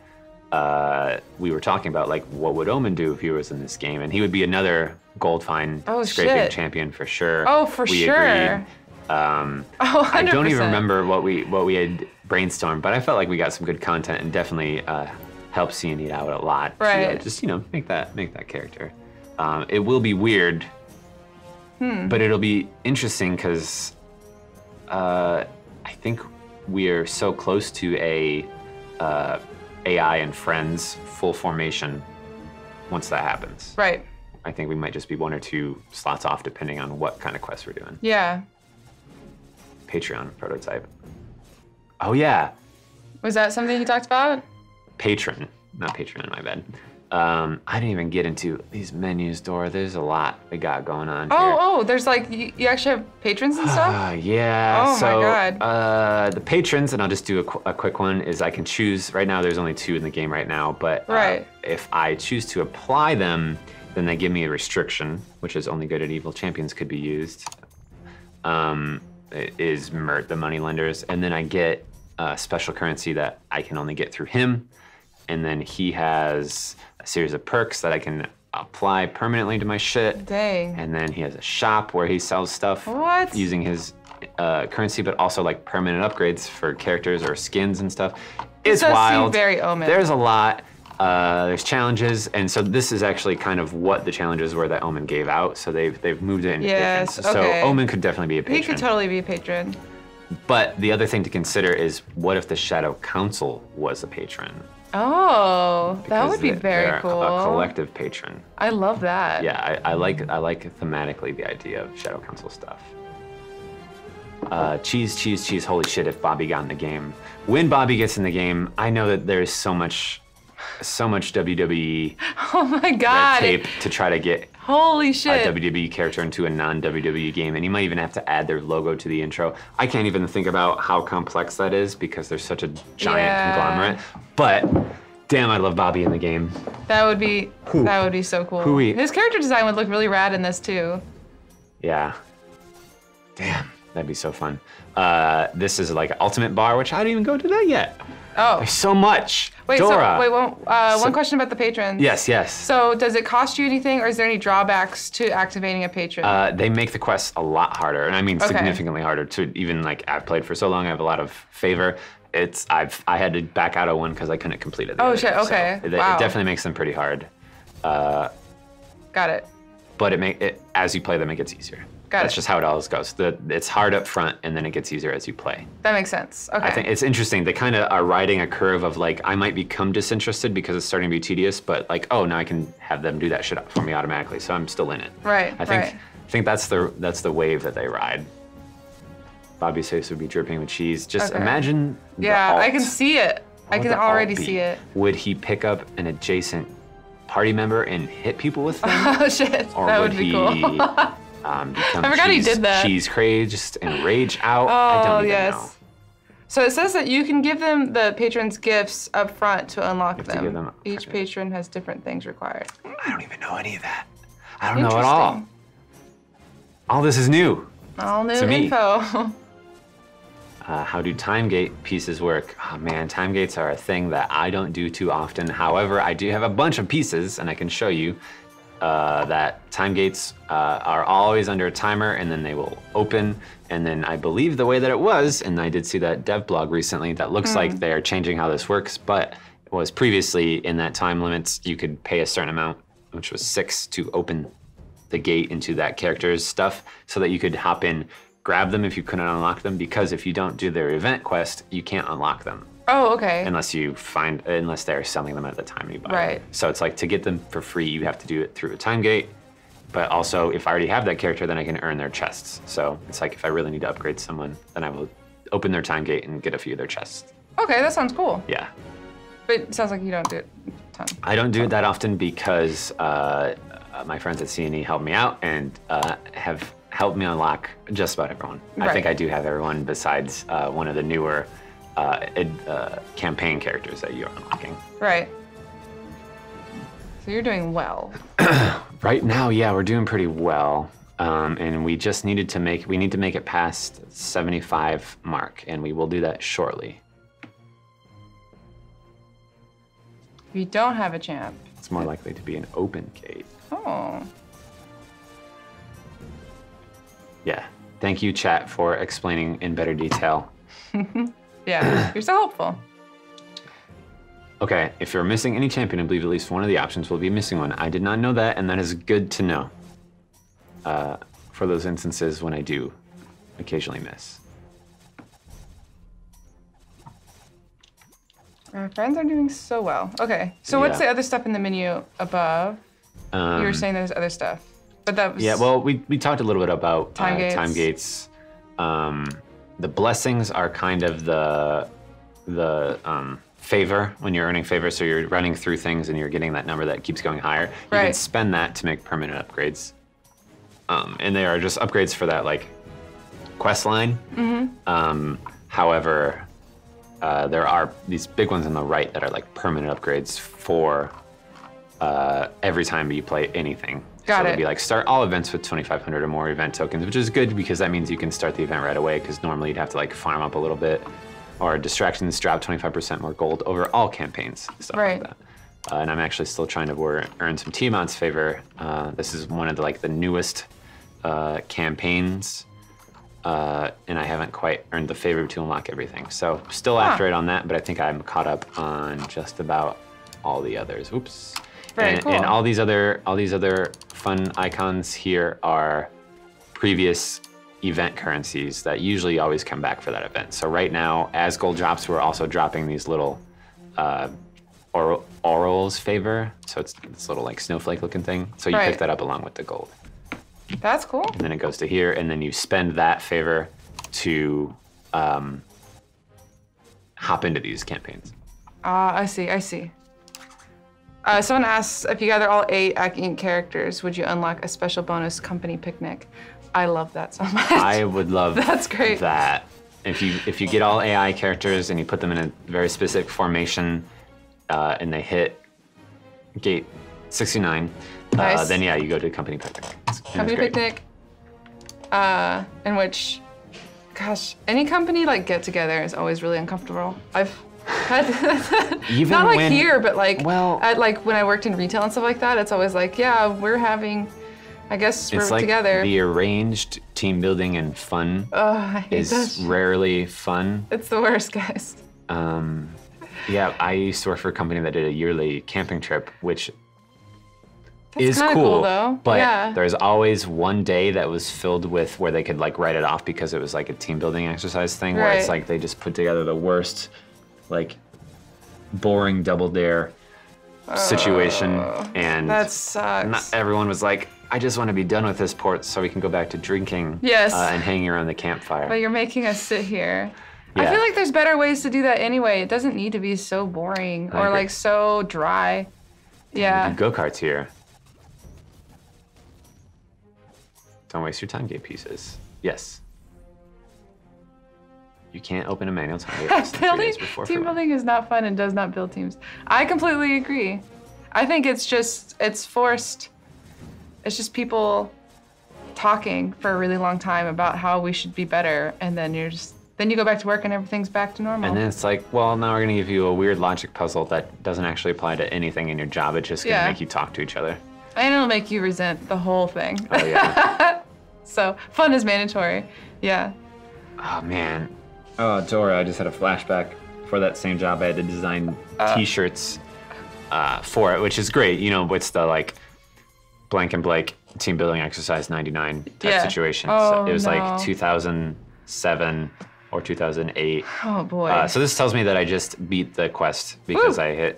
we were talking about like what would Omen do if he was in this game, and he would be another gold fine scraping champion for sure. Oh, for sure. Agreed. I don't even remember what we had brainstormed, but I felt like we got some good content and definitely helped seeing it out a lot. Right. To, just make that character. It will be weird, but it'll be interesting because I think we are so close to a AI and friends full formation once that happens. Right. I think we might just be 1 or 2 slots off depending on what kind of quest we're doing. Yeah. Patreon prototype. Oh yeah. Was that something you talked about? Patron, not Patreon, my bad. I didn't even get into these menus, Dora. There's a lot we got going on here. Oh, there's like, you actually have patrons and stuff? Yeah. Oh so, my God. The patrons, and I'll just do a quick one, is I can choose, right now there's only 2 in the game right now, but if I choose to apply them, then they give me a restriction, which is only good and evil champions could be used. It is Mert, the moneylenders, and then I get special currency that I can only get through him, and then he has a series of perks that I can apply permanently to my shit. Dang. And then he has a shop where he sells stuff using his currency, but also like permanent upgrades for characters or skins and stuff. It's wild. Seem very Omen. There's a lot. There's challenges, and so this is actually kind of what the challenges were that Omen gave out. So they've moved it into patrons. So Omen could definitely be a patron. He could totally be a patron. But the other thing to consider is what if the Shadow Council was a patron? Oh, that would be very cool. A collective patron. I love that. Yeah, I like thematically the idea of Shadow Council stuff. Cheese, holy shit, if Bobby got in the game. When Bobby gets in the game, I know that there's so much WWE oh my God. red tape to try to get holy shit. a WWE character into a non-WWE game, and you might even have to add their logo to the intro. I can't even think about how complex that is because there's such a giant conglomerate. But damn, I love Bobby in the game. That would be so cool. Hooey. His character design would look really rad in this too. Yeah. Damn, that'd be so fun. This is like Ultimate Bar, which I didn't even go to that yet. Oh. There's so much. Wait, Dora. one question about the patrons. Yes. So does it cost you anything, or is there any drawbacks to activating a patron? They make the quests a lot harder, and I mean significantly harder. To even like I've played for so long, I have a lot of favor. I had to back out of one because I couldn't complete it. Oh shit! Okay. So it wow. definitely makes them pretty hard. Got it. But as you play them, it gets easier. That's just how it always goes. It's hard up front, and then it gets easier as you play. That makes sense. Okay. I think it's interesting. They kind of are riding a curve of like, I might become disinterested because it's starting to be tedious, but like, oh, now I can have them do that shit for me automatically, so I'm still in it. Right. I think that's the wave that they ride. Bobby's face would be dripping with cheese. Just imagine. Yeah, I can see it. I can already see it. Would he pick up an adjacent party member and hit people with them? Oh shit! Or that would be cool. Become I forgot he did that. Cheese crazed and rage out. I don't even know. So it says that you can give them the patrons gifts up front to unlock them. To give them Each patron has different things required. I don't even know any of that. I don't know at all. All this is new. All new to me. info. How do time gate pieces work? Oh man, time gates are a thing that I don't do too often. However, I do have a bunch of pieces, and I can show you that time gates are always under a timer, and then they will open. And then I believe the way that it was, and I did see that dev blog recently, that looks like they're changing how this works, but it was previously in that time limits, you could pay a certain amount, which was 6, to open the gate into that character's stuff so that you could hop in, grab them if you couldn't unlock them, because if you don't do their event quest, you can't unlock them. Oh, okay. Unless they're selling them at the time you buy right. them. So it's like, to get them for free, you have to do it through a time gate. But also, if I already have that character, then I can earn their chests. So it's like, if I really need to upgrade someone, then I will open their time gate and get a few of their chests. Okay, that sounds cool. Yeah. But it sounds like you don't do it a ton. I don't do it that often because my friends at C&E helped me out and have helped me unlock just about everyone. Right. I think I do have everyone besides one of the newer campaign characters that you're unlocking. Right. So you're doing well. Right now, yeah, we're doing pretty well. And we just needed to make it past 75 mark, and we will do that shortly. If you don't have a champ. It's more likely to be an open gate. Oh. Yeah. Thank you, chat, for explaining in better detail. Yeah, you're so helpful. Okay, if you're missing any champion, I believe at least one of the options will be missing one. I did not know that, and that is good to know. For those instances when I do occasionally miss. Our friends are doing so well. Okay, so what's the other stuff in the menu above? You were saying there's other stuff, but that was... Yeah, well, we talked a little bit about time gates. The blessings are kind of the favor when you're earning favor, so you're running through things and you're getting that number that keeps going higher. You can spend that to make permanent upgrades. And they are just upgrades for that like quest line. However, there are these big ones on the right that are like permanent upgrades for every time you play anything. Got So it. it'd be like start all events with 2,500 or more event tokens, which is good because that means you can start the event right away, because normally you'd have to like farm up a little bit, or distractions drop 25% more gold over all campaigns, stuff like that. And I'm actually still trying to earn some Tiamat's favor. This is one of the newest campaigns, and I haven't quite earned the favor to unlock everything. So still after it on that, but I think I'm caught up on just about all the others. Oops. Very cool. And all these other fun icons here are previous event currencies that usually always come back for that event. So right now, as gold drops, we're also dropping these little Oral's favor. So it's this little like snowflake looking thing. So you pick that up along with the gold. That's cool. And then it goes to here, and then you spend that favor to hop into these campaigns. I see. Someone asks, if you gather all 8 Ac Inc. characters, would you unlock a special bonus company picnic? I love that so much. I would love That's great. that. If you get all AI characters and you put them in a very specific formation, and they hit gate 69, Nice. then yeah, you go to company picnic. Company picnic, in which, gosh, any company like get together is always really uncomfortable. I've had Even not like when- here, but like well, at like when I worked in retail and stuff like that. It's always like, yeah, we're having, I guess we're it's like together. the arranged team building and fun I hate is that. rarely fun. It's the worst, guys. Yeah, I used to work for a company that did a yearly camping trip, which is kinda cool, cool, though. but Yeah. there's always one day that was filled with where they could like write it off because it was like a team building exercise thing, where it's Right. like they just put together the worst, like boring double dare situation, and That sucks. not everyone was like, I just want to be done with this port so we can go back to drinking Yes. and hanging around the campfire. But you're making us sit here. I Yeah. feel like there's better ways to do that anyway. It doesn't need to be so boring I or agree. like so dry. Yeah. Go-karts here. Don't waste your time gate pieces. Yes. You can't open a manual time gate less than 3 Building, days before team free run. building is not fun and does not build teams. I completely agree. I think it's forced. It's just people talking for a really long time about how we should be better, and then you go back to work and everything's back to normal. And then it's like, well, now we're gonna give you a weird logic puzzle that doesn't actually apply to anything in your job. It's just gonna make you talk to each other. And it'll make you resent the whole thing. Oh yeah. So fun is mandatory. Yeah. Oh man. Oh, Dora, I just had a flashback. For that same job, I had to design T-shirts for it, which is great. You know, it's the like blank and blank team building exercise 99 type situation. So it was like 2007 or 2008. Oh boy. So this tells me that I just beat the quest because I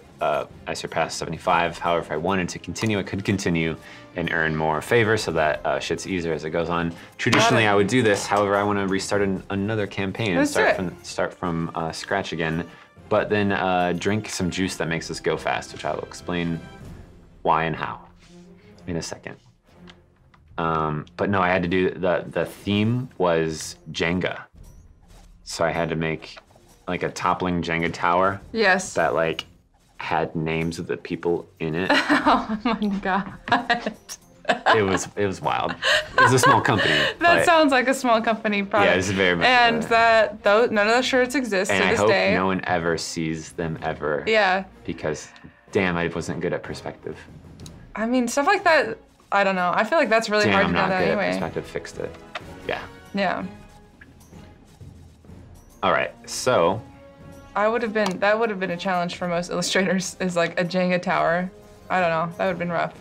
surpassed 75. However, if I wanted to continue, I could continue and earn more favor, so that shit's easier as it goes on. Traditionally, I would do this. However, I want to restart another campaign and start from scratch again. But then drink some juice that makes us go fast, which I will explain why and how. in a second. But no, I had to do, the theme was Jenga. So I had to make like a toppling Jenga tower. Yes. That like had names of the people in it. Oh my god. It was wild. It was a small company. That sounds like a small company product. Yeah, it's very much. And none of those shirts exist to and this I hope day. no one ever sees them ever. Yeah. Because damn, I wasn't good at perspective. I mean, stuff like that, I don't know. I feel like that's really Damn, hard I'm to do not that good anyway. at perspective. Fixed it. Yeah. Yeah. All right, so. That would have been a challenge for most illustrators, is like a Jenga tower. I don't know, that would have been rough.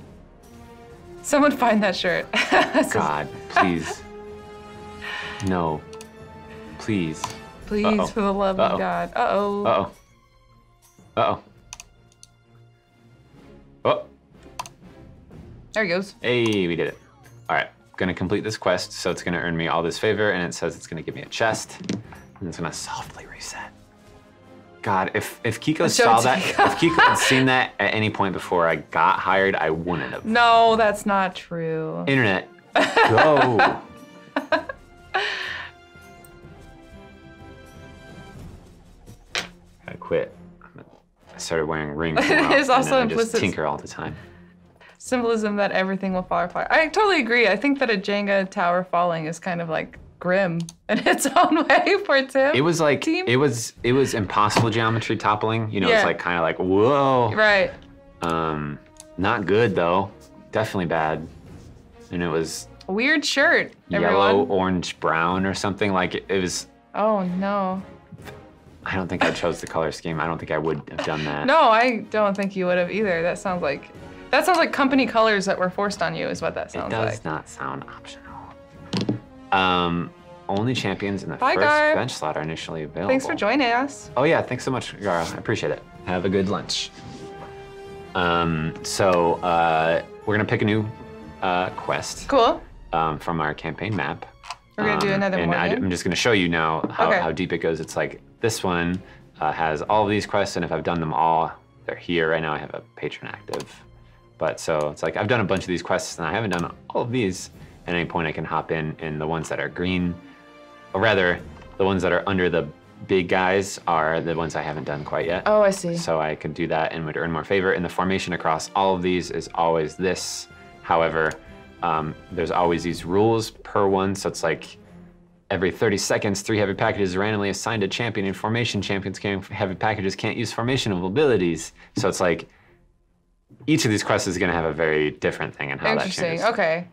Someone find that shirt. God, please. No. Please. Please, for the love of God. Uh-oh. Uh-oh. Uh-oh. Oh. There he goes. Hey, we did it. All right, gonna complete this quest, so it's gonna earn me all this favor, and it says it's gonna give me a chest, and it's gonna softly reset. God, if Kiko saw that, if Kiko had seen that at any point before I got hired, I wouldn't have. No, that's not true. Internet, go. I quit. I started wearing rings. There's also and then I just implicit tinker all the time. symbolism that everything will fall apart. I totally agree. I think that a Jenga tower falling is kind of like grim in its own way for Tim. It was like team. it was impossible geometry toppling. You know, Yeah. it's like kind of like whoa. Right. Not good though. Definitely bad. And it was Weird shirt, yellow, everyone. orange, brown, or something. Like it was. Oh no. I don't think I chose the color scheme. I don't think I would have done that. No, I don't think you would have either. That sounds like company colors that were forced on you, is what that sounds It does like. not sound optional. Only champions in the Bye, first Gar. bench slot are initially available. Thanks for joining us. Oh yeah, thanks so much, Gara. I appreciate it. Have a good lunch. We're gonna pick a new quest Cool. from our campaign map. We're gonna do another and Morgaine. I'm just gonna show you now Okay. how deep it goes. It's like this one has all of these quests, and if I've done them all, they're here. Right now I have a patron active. But so it's like I've done a bunch of these quests and I haven't done all of these. At any point I can hop in, and the ones that are green, or rather, the ones that are under the big guys are the ones I haven't done quite yet. Oh, I see. So I could do that and would earn more favor. And the formation across all of these is always this. However, there's always these rules per one. So it's like every 30 seconds, 3 heavy packages are randomly assigned a champion. In formation, champions carrying heavy packages can't use formational abilities. So it's like each of these quests is gonna have a very different thing and how that changes. Interesting, okay.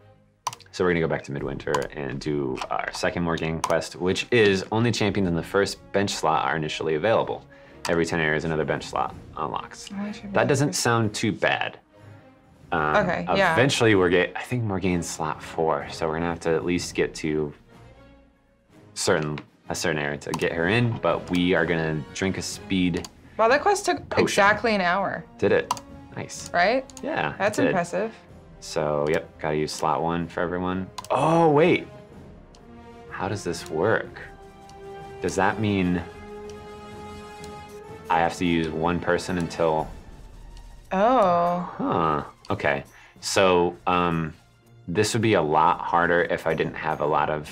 So we're gonna go back to Midwinter and do our second Morgaine quest, which is only champions in the first bench slot are initially available. Every 10 areas, another bench slot unlocks. That doesn't sound too bad. Okay, yeah. Eventually I think Morgaine's slot 4, so we're gonna have to at least get to a certain area to get her in, but we are gonna drink a speed. Wow, that quest took Potion. exactly an hour, Did it? Nice. right? Yeah. That's it did. impressive. So, yep, gotta use slot 1 for everyone. Oh, wait. How does this work? Does that mean I have to use one person until... Oh. Huh, okay. So, this would be a lot harder if I didn't have a lot of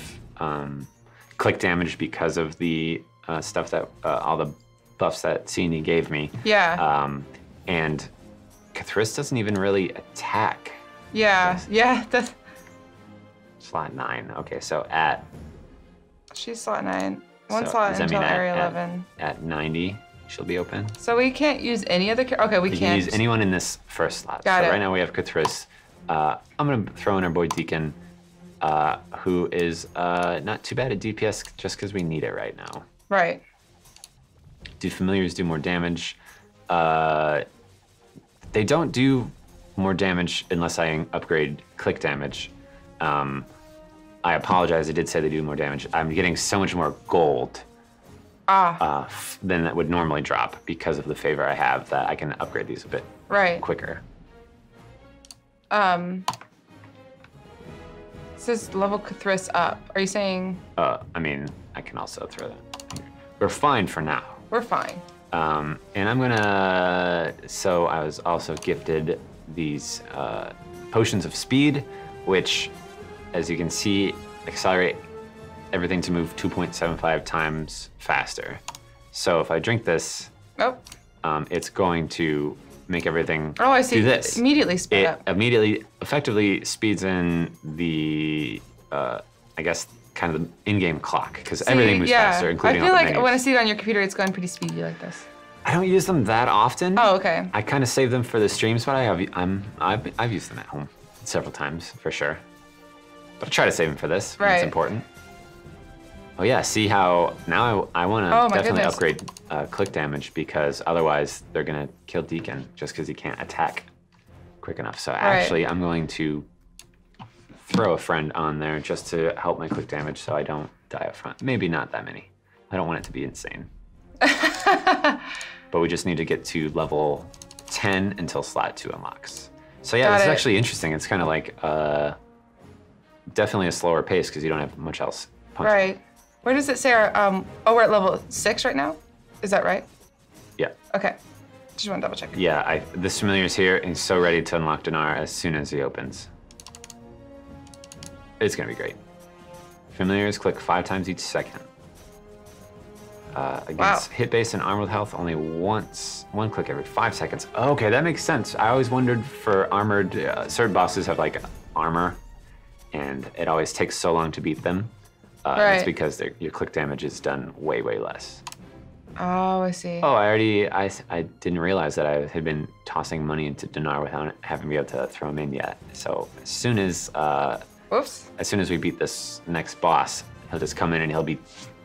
click damage because of the stuff that, all the buffs that C&E gave me. Yeah. And Cathris doesn't even really attack. Yeah, yeah, that's... Slot 9. Okay, so at... She's slot 9. One so slot does that until mean area at, 11. At 90, she'll be open. So we can't use any other okay, we You can't. can use anyone in this first slot. Got so it. right now we have Cathris. I'm gonna throw in our boy Deacon, who is not too bad at DPS just because we need it right now. Right. Do familiars do more damage? They don't do more damage unless I upgrade click damage. I apologize, I did say they do more damage. I'm getting so much more gold than that would normally drop because of the favor I have that I can upgrade these a bit Right. quicker. It says level Cathris up. Are you saying I mean, I can also throw that. We're fine for now. we're fine? And I'm gonna, so I was also gifted these potions of speed, which, as you can see, accelerate everything to move 2.75 times faster. So if I drink this, it's going to make everything I see. do this. Immediately speed It up. immediately, effectively speeds in the, I guess, kind of the in-game clock, because everything moves faster, including I feel all the like menus. when I see it on your computer, it's going pretty speedy like this. I don't use them that often. Oh, okay. I kind of save them for the streams, but I've used them at home several times for sure. But I try to save them for this. When it's important. Oh yeah, see how now I want to definitely upgrade click damage, because otherwise they're gonna kill Deacon just because he can't attack quick enough. So actually, I'm going to throw a friend on there just to help my quick damage, so I don't die up front. Maybe not that many. I don't want it to be insane. But we just need to get to level 10 until slot 2 unlocks. So yeah, this is actually interesting. It's kind of like definitely a slower pace because you don't have much else punching. Right. Where does it say our, we're at level 6 right now? Is that right? Yeah. Okay. Just want to double check. Yeah, this familiar's here and he's so ready to unlock Dinar as soon as he opens. It's gonna be great. Familiars click 5 times each second. Against hit base and armored health, only one click every 5 seconds. Okay, that makes sense. I always wondered for armored, certain bosses have like armor, and it always takes so long to beat them. It's because your click damage is done way, way less. Oh, I see. Oh, I didn't realize that I had been tossing money into Dinar without having been able to throw him in yet. So as soon as we beat this next boss, he'll just come in and he'll be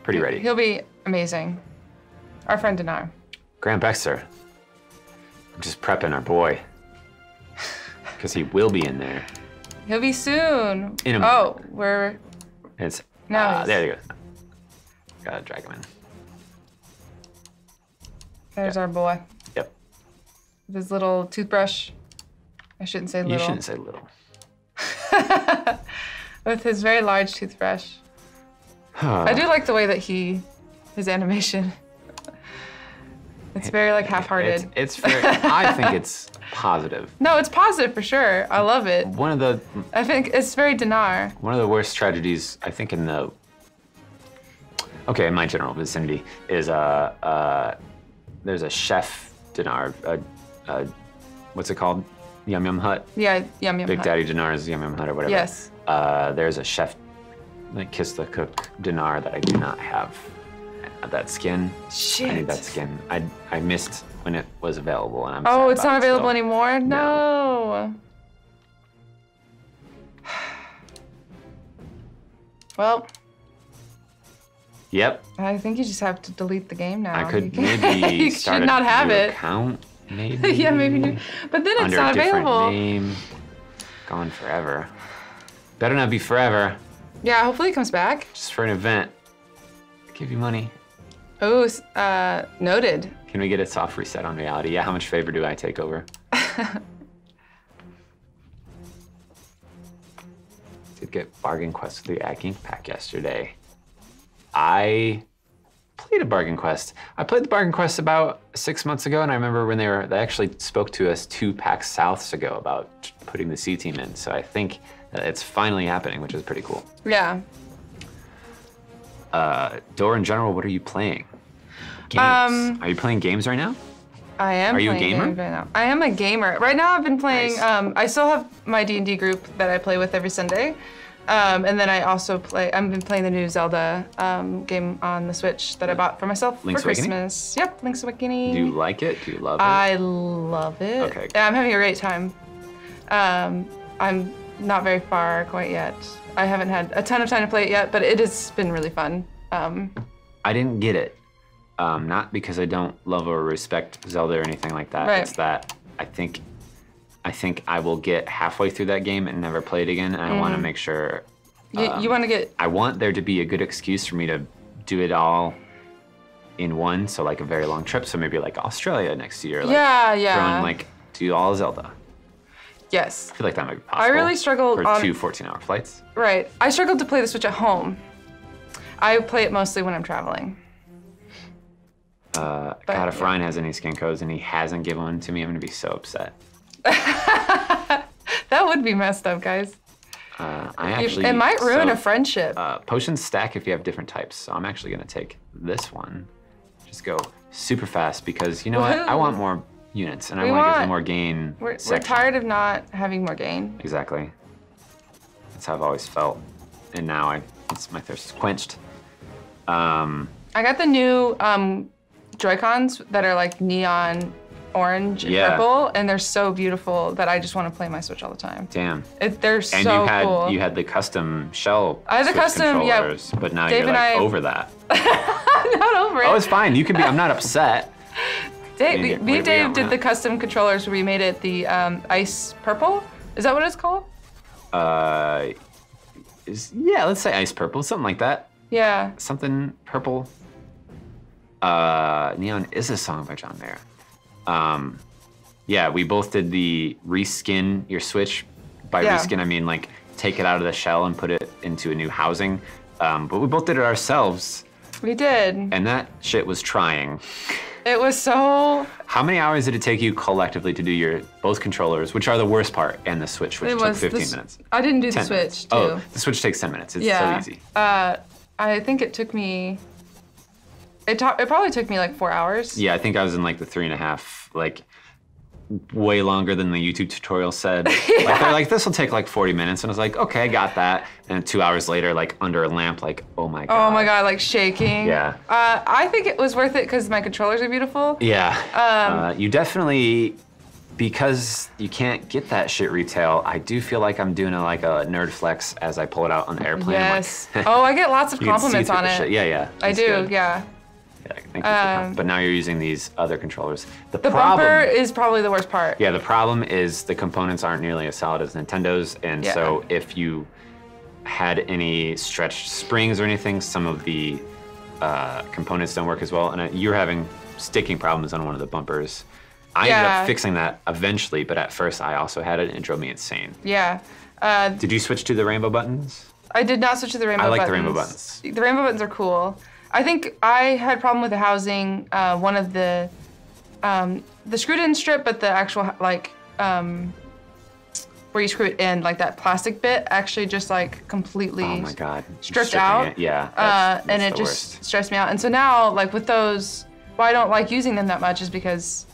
pretty ready. He'll be amazing. Our friend Dinar. Grant Baxter. I'm just prepping our boy. Because he will be in there. He'll be soon. In a moment. we're... It's, now there you go. Gotta drag him in. There's our boy. Yep. With his little toothbrush. I shouldn't say little. You shouldn't say little. With his very large toothbrush. I do like the way that his animation. It's very like half-hearted. It's very, I think it's positive. No, it's positive for sure. I love it. I think it's very Dinar. One of the worst tragedies, I think, in my general vicinity is there's a chef Dinar, what's it called? Yum Yum Hut? Yeah, Yum Yum Big Hut. Daddy Dinar's Yum Yum Hut or whatever. Yes. There's a chef, like Kiss the Cook Dinar that I do not have. That skin. Shit. I need that skin. I missed when it was available, and I'm Oh, sad it's about not it available still. anymore? No. Well. Yep. I think you just have to delete the game now. I could you maybe you start should not a have new it. account, maybe. Yeah, maybe. But then it's under not a different available. name. Gone forever. Better not be forever. Yeah, hopefully it comes back. Just for an event. Give you money. Oh, noted. Can we get a soft reset on reality? Yeah, how much favor do I take over? Did get Bargain Quest with the Ag Ink pack yesterday. I played a Bargain Quest. I played the Bargain Quest about 6 months ago, and I remember when they actually spoke to us 2 PAX Souths ago about putting the C team in. So I think that it's finally happening, which is pretty cool. Yeah. Dora, in general, what are you playing? Games. Are you playing games right now? I am. Are you a playing gamer? games right now. I am a gamer. Right now, I've been playing. Nice. I still have my D&D group that I play with every Sunday, and then I also play. I've been playing the new Zelda game on the Switch that I bought for myself Link's for Awakening? Christmas. Yep, Link's Awakening. Do you like it? Do you love it? I love it. Okay. Yeah, I'm having a great time. I'm not very far quite yet. I haven't had a ton of time to play it yet, but it has been really fun. I didn't get it. Not because I don't love or respect Zelda or anything like that. Right. It's that I think I will get halfway through that game and never play it again, and I want to make sure. You want to get. I want there to be a good excuse for me to do it all in one, so like a very long trip. So maybe like Australia next year. Like Yeah. do all Zelda. Yes. I feel like that might be possible. I really struggled for on 2 14-hour flights. Right. I struggled to play the Switch at home. I play it mostly when I'm traveling. God, if Ryan has any skin codes and he hasn't given one to me, I'm gonna be so upset. That would be messed up, guys. It might ruin a friendship. Potions stack if you have different types. So I'm actually gonna take this one. Just go super fast because you know what? I want more units and I want to get the Morgaine section. We're tired of not having Morgaine. Exactly. That's how I've always felt. And now my thirst is quenched. I got the new Joy-Cons that are like neon orange and purple, and they're so beautiful that I just want to play my Switch all the time. Damn. They're so cool. You had the custom shell I had the custom, controllers, but now Dave you're like over that. I'm not over it. Oh, it's fine. You can be. I'm not upset. Me and Dave did the custom controllers where we made it the ice purple. Is that what it's called? Yeah, let's say ice purple, something like that. Yeah. Something purple. Neon is a song by John Mayer. Yeah, we both did the reskin your Switch. By reskin, I mean like take it out of the shell and put it into a new housing. But we both did it ourselves. We did. And that shit was trying. It was so... How many hours did it take you collectively to do your both controllers, which are the worst part, and the Switch, which took 15 minutes? I didn't do the Switch, too. Oh, the Switch takes 10 minutes. It's so easy. I think it took me... It probably took me like 4 hours. Yeah, I think I was in like the 3.5, like way longer than the YouTube tutorial said. Like they're like, this will take like 40 minutes. And I was like, okay, I got that. And 2 hours later, like under a lamp, like, oh my God. Oh my God, like shaking. Yeah. I think it was worth it because my controllers are beautiful. Yeah. You definitely, because you can't get that shit retail, I do feel like I'm doing like a nerd flex as I pull it out on the airplane. Yes. Oh, I get lots of compliments on it. Yeah, yeah. I do, good. yeah. Yeah, thank you but now you're using these other controllers. The bumper is probably the worst part. Yeah, the problem is the components aren't nearly as solid as Nintendo's, and so if you had any stretched springs or anything, some of the components don't work as well, and you're having sticking problems on one of the bumpers. I ended up fixing that eventually, but at first I also had it, and it drove me insane. Yeah. Did you switch to the rainbow buttons? I did not switch to the rainbow buttons. I like the rainbow buttons. The rainbow buttons are cool. I think I had a problem with the housing, one of the screwed-in strip, but the actual, like, where you screw it in, like that plastic bit, actually just like completely stripped out. It. Yeah, that's and it just stressed me out. And so now, like with those, why I don't like using them that much is because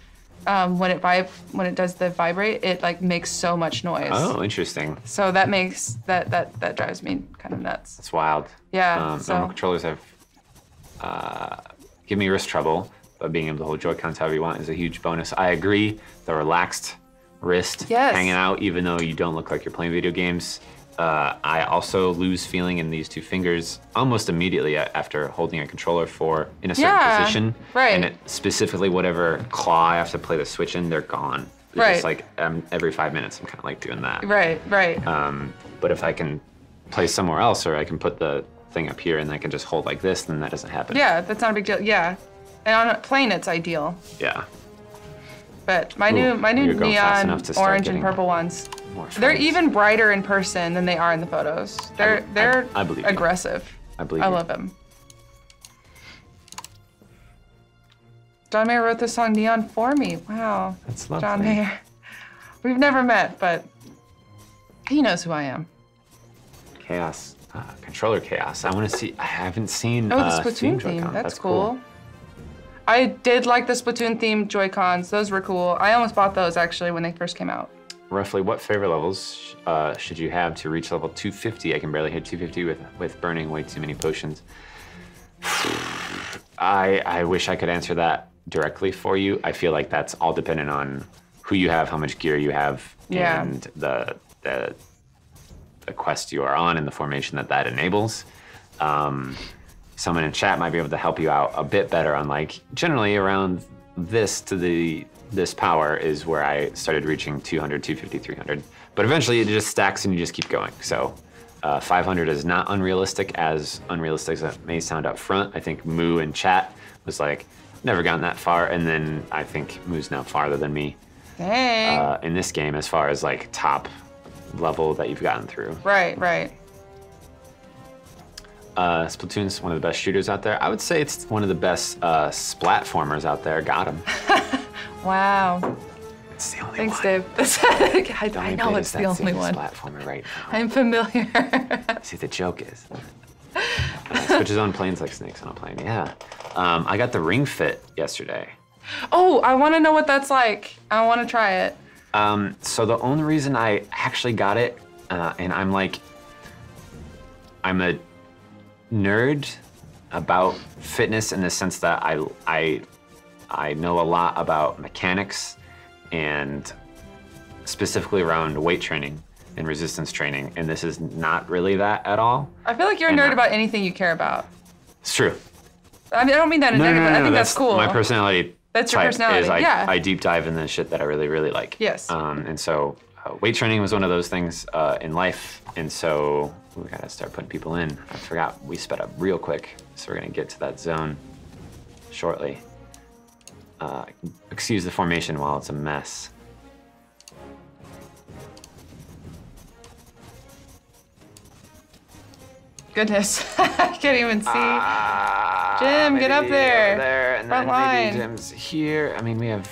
when it does the vibrate, it like makes so much noise. Oh, interesting. So that makes, that drives me kind of nuts. That's wild. Yeah, normal controllers have give me wrist trouble, but being able to hold Joy-Cons however you want is a huge bonus. I agree, the relaxed wrist hanging out, even though you don't look like you're playing video games. I also lose feeling in these two fingers almost immediately after holding a controller in a certain position. Right. And specifically whatever claw I have to play the Switch in, they're gone. It's right. Just like every 5 minutes, I'm kind of like doing that. Right, right. But if I can play somewhere else, or I can put the thing up here and I can just hold like this, then that doesn't happen. Yeah, that's not a big deal. Yeah, and on a plane, it's ideal. Yeah. But my new neon orange and purple ones, they're even brighter in person than they are in the photos. They're I believe aggressive. I believe I love them. John Mayer wrote this song Neon for me. Wow. That's lovely. John Mayer. We've never met, but he knows who I am. Chaos. Controller chaos. I want to see. I haven't seen. Oh, the Splatoon theme. That's cool. I did like the Splatoon themed Joy-Cons. Those were cool. I almost bought those actually when they first came out. Roughly, what favorite levels should you have to reach level 250? I can barely hit 250 with burning way too many potions. I wish I could answer that directly for you. I feel like that's all dependent on who you have, how much gear you have, and the quest you are on and the formation that enables. Someone in chat might be able to help you out a bit better on like, generally around this to this power is where I started reaching 200, 250, 300. But eventually it just stacks and you just keep going. So 500 is not unrealistic as it may sound up front. I think Moo in chat was like, never gotten that far. And then I think Moo's now farther than me in this game as far as like top level that you've gotten through. Right, right. Splatoon's one of the best shooters out there. I would say it's one of the best splatformers out there. Got him. Wow. It's the only Thanks, one. Dave. I know it's the only one. Platformer right now. I'm familiar. See, the joke is, switches on planes like snakes on a plane. Yeah. I got the Ring Fit yesterday. Oh, I want to know what that's like. I want to try it. So the only reason I actually got it, and I'm a nerd about fitness in the sense that I know a lot about mechanics and specifically around weight training and resistance training, and this is not really that at all. I feel like you're a nerd about anything you care about. It's true. I mean, I don't mean that in a negative, but I think that's cool. My personality. That's your personality, is I deep dive in the shit that I really, really like. Yes. And so weight training was one of those things in life, and so we gotta start putting people in. I forgot we sped up real quick, so we're gonna get to that zone shortly. Excuse the formation while it's a mess. Goodness, I can't even see. Jim, get up there. And Front then line. maybe Jim's here. I mean, we have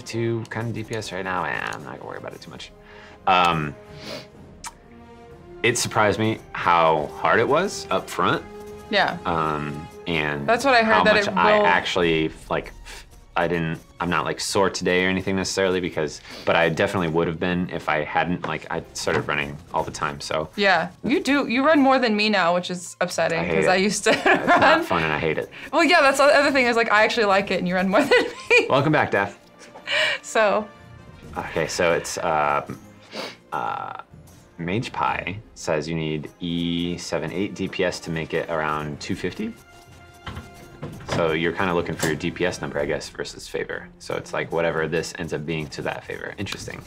two kind of DPS right now, and I'm not gonna worry about it too much. It surprised me how hard it was up front. Yeah. And that's what I heard, how that much it will... I actually I'm not like sore today or anything necessarily but I definitely would have been if I hadn't, I started running all the time, so. Yeah, you run more than me now, which is upsetting because I used to run. It's not fun and I hate it. Well, yeah, that's the other thing is I actually like it and you run more than me. Welcome back, Daph. So. Okay, so it's, Mage Pie says you need E78 DPS to make it around 250. So you're kind of looking for your DPS number, I guess, versus favor. So it's like whatever this ends up being to that favor. Interesting.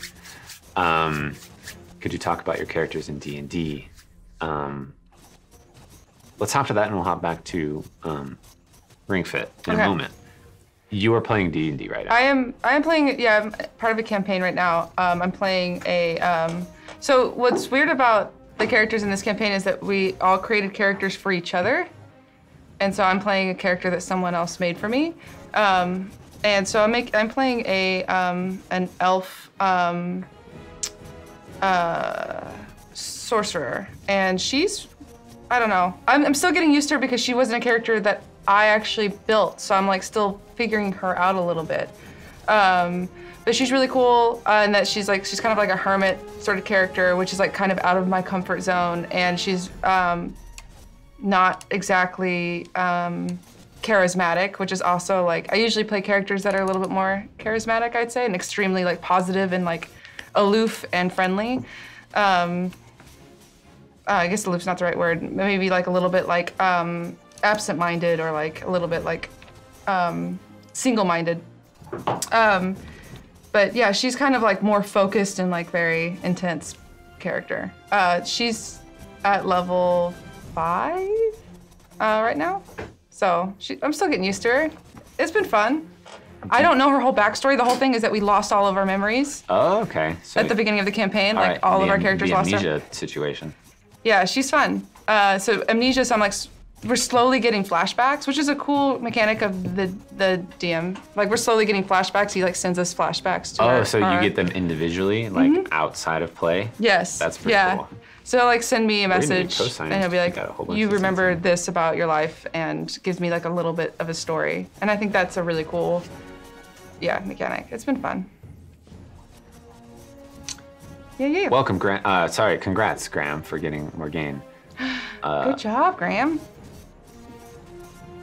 Could you talk about your characters in D&D? Let's hop to that and we'll hop back to Ring Fit in a moment. You are playing D&D right now. I am playing, yeah, I'm part of a campaign right now. I'm playing so what's weird about the characters in this campaign is that we all created characters for each other. And so I'm playing a character that someone else made for me. And so I'm playing an elf sorcerer. And she's, I don't know. I'm still getting used to her because she wasn't a character that I actually built. So I'm still figuring her out a little bit. But she's really cool in that she's kind of like a hermit sort of character, which is kind of out of my comfort zone. And she's not exactly charismatic, which is also I usually play characters that are a little bit more charismatic, I'd say, and extremely positive and aloof and friendly. I guess aloof's not the right word. Maybe a little bit absent-minded or a little bit single-minded. But yeah, she's kind of more focused and very intense character. She's at level 5 right now. So I'm still getting used to her. It's been fun. I don't know her whole backstory. The whole thing is that we lost all of our memories. Oh, okay. So at the beginning of the campaign, all of our characters lost the amnesia situation. Yeah, she's fun. So amnesia, so we're slowly getting flashbacks, which is a cool mechanic of the DM. We're slowly getting flashbacks. He sends us flashbacks to so you get them individually, outside of play? Yes. That's pretty cool. So send me a message and he'll be you remember instances. this about your life and gives me a little bit of a story. And I think that's a really cool, mechanic. It's been fun. Yeah. Welcome, congrats, Graham, for getting Morgaine. Good job, Graham.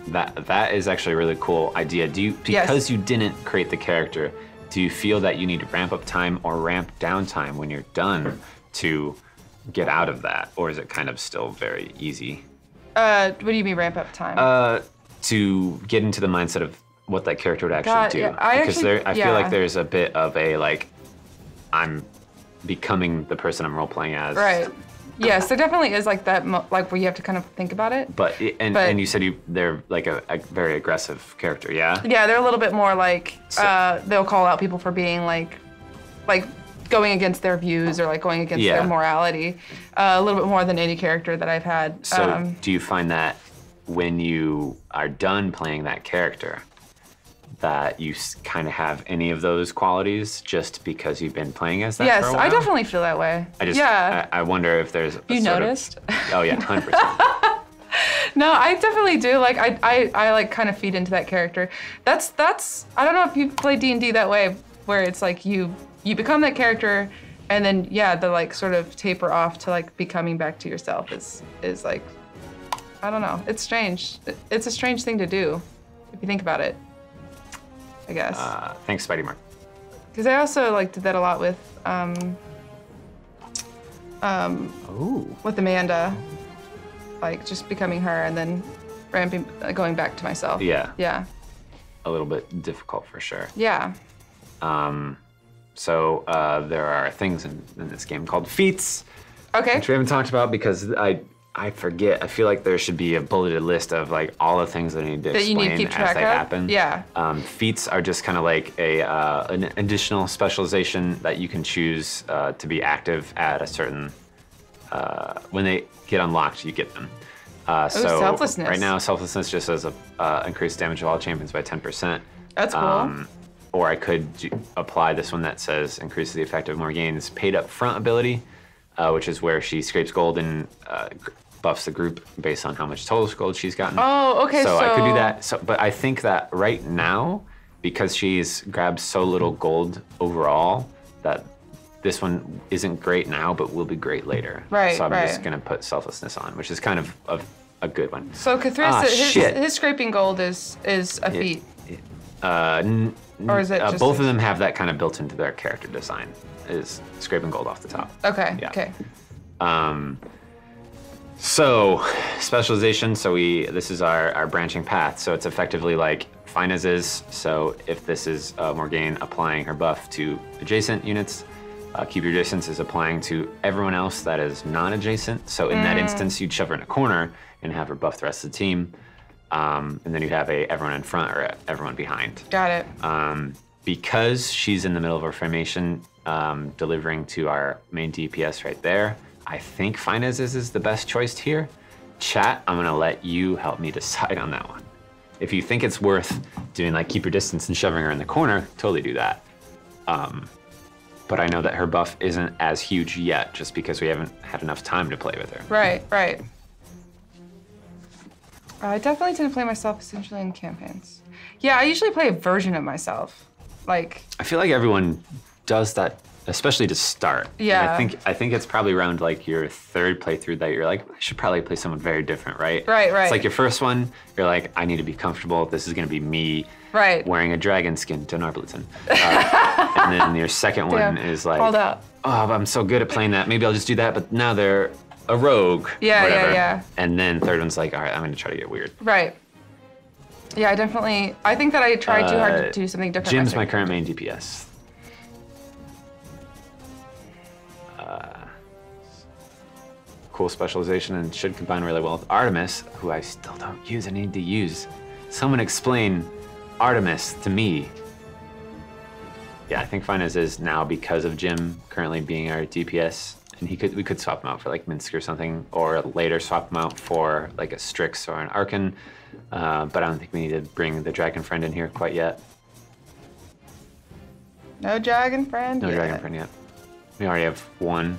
That is actually a really cool idea. Because you didn't create the character, do you feel that you need to ramp up time or ramp down time when you're done to get out of that, or is it kind of still very easy? What do you mean ramp up time? To get into the mindset of what that character would actually do. I feel like there's a bit of a I'm becoming the person I'm role playing as. Right. Yes, there definitely is that, where you have to kind of think about it. But you said they're a very aggressive character, yeah? Yeah, they're a little bit more they'll call out people for being going against their views or going against their morality, a little bit more than any character that I've had. So do you find that when you are done playing that character, that you kind of have any of those qualities just because you've been playing as that Yes, for a while? I definitely feel that way. I wonder if there's a You sort noticed? Oh yeah, 100%. No, I definitely do. Like I like kind of feed into that character. That's I don't know if you play D&D that way, where it's like you become that character, and then the like sort of taper off to like becoming back to yourself is like, I don't know. It's strange. It's a strange thing to do, if you think about it. I guess. Thanks, Spidey Mark. Because I also like did that a lot with with Amanda, like just becoming her and then going back to myself. Yeah. Yeah. A little bit difficult for sure. Yeah. So there are things in this game called Feats, Okay. which we haven't talked about because I forget. I feel like there should be a bulleted list of like all the things that I need to That you explain need to keep as track they of? happen. Yeah. Feats are just kind of like an additional specialization that you can choose to be active at a certain. When they get unlocked, you get them. So selflessness. right now, selflessness just says increased damage of all champions by 10%. That's cool. Or I could apply this one that says increases the effect of Morgaine's paid up front ability, which is where she scrapes gold and buffs the group based on how much total gold she's gotten. Oh, okay. So I could do that. But I think that right now, because she's grabbed so little gold overall, that this one isn't great now, but will be great later. Right, So I'm right. just gonna put selflessness on, which is kind of a good one. So Cthulhu, shit. his scraping gold is a feat. Or is it just both of them have that kind of built into their character design, is scraping gold off the top. Okay. Yeah. Okay. So specialization, this is our branching path. So it's effectively like fine as is. So if this is Morgaine applying her buff to adjacent units, keep your distance is applying to everyone else that is non-adjacent. So in that instance, you'd shove her in a corner and have her buff the rest of the team. And then you'd have everyone in front or everyone behind. Got it. Because she's in the middle of her formation, delivering to our main DPS right there, I think fine as is the best choice here. Chat, I'm gonna let you help me decide on that one. If you think it's worth doing like keep your distance and shoving her in the corner, totally do that. But I know that her buff isn't as huge yet just because we haven't had enough time to play with her. Right. Right. I definitely tend to play myself essentially in campaigns. Yeah, I usually play a version of myself. Like. I feel like everyone does that, especially to start. Yeah. And I think it's probably around like your third playthrough that you're like, I should probably play someone very different, right? Right, right. It's like your first one, you're like, I need to be comfortable. This is gonna be me Right. wearing a dragon skin to Narblitzen. And then your second one is like, called out. oh, I'm so good at playing that. Maybe I'll just do that. But now they're a rogue. Yeah, whatever. yeah. And then third one's like, all right, I'm gonna try to get weird. Right. Yeah, I think that I tried too hard to do something different. Jim's my current main DPS. Cool specialization and should combine really well with Artemis, who I still don't use. I need to use. Someone explain Artemis to me. Yeah, I think fine as is now because of Jim currently being our DPS, and we could swap him out for like Minsk or something, or later swap him out for like a Strix or an Arkan. But I don't think we need to bring the dragon friend in here quite yet. No dragon friend. No yet. dragon friend yet. We already have one.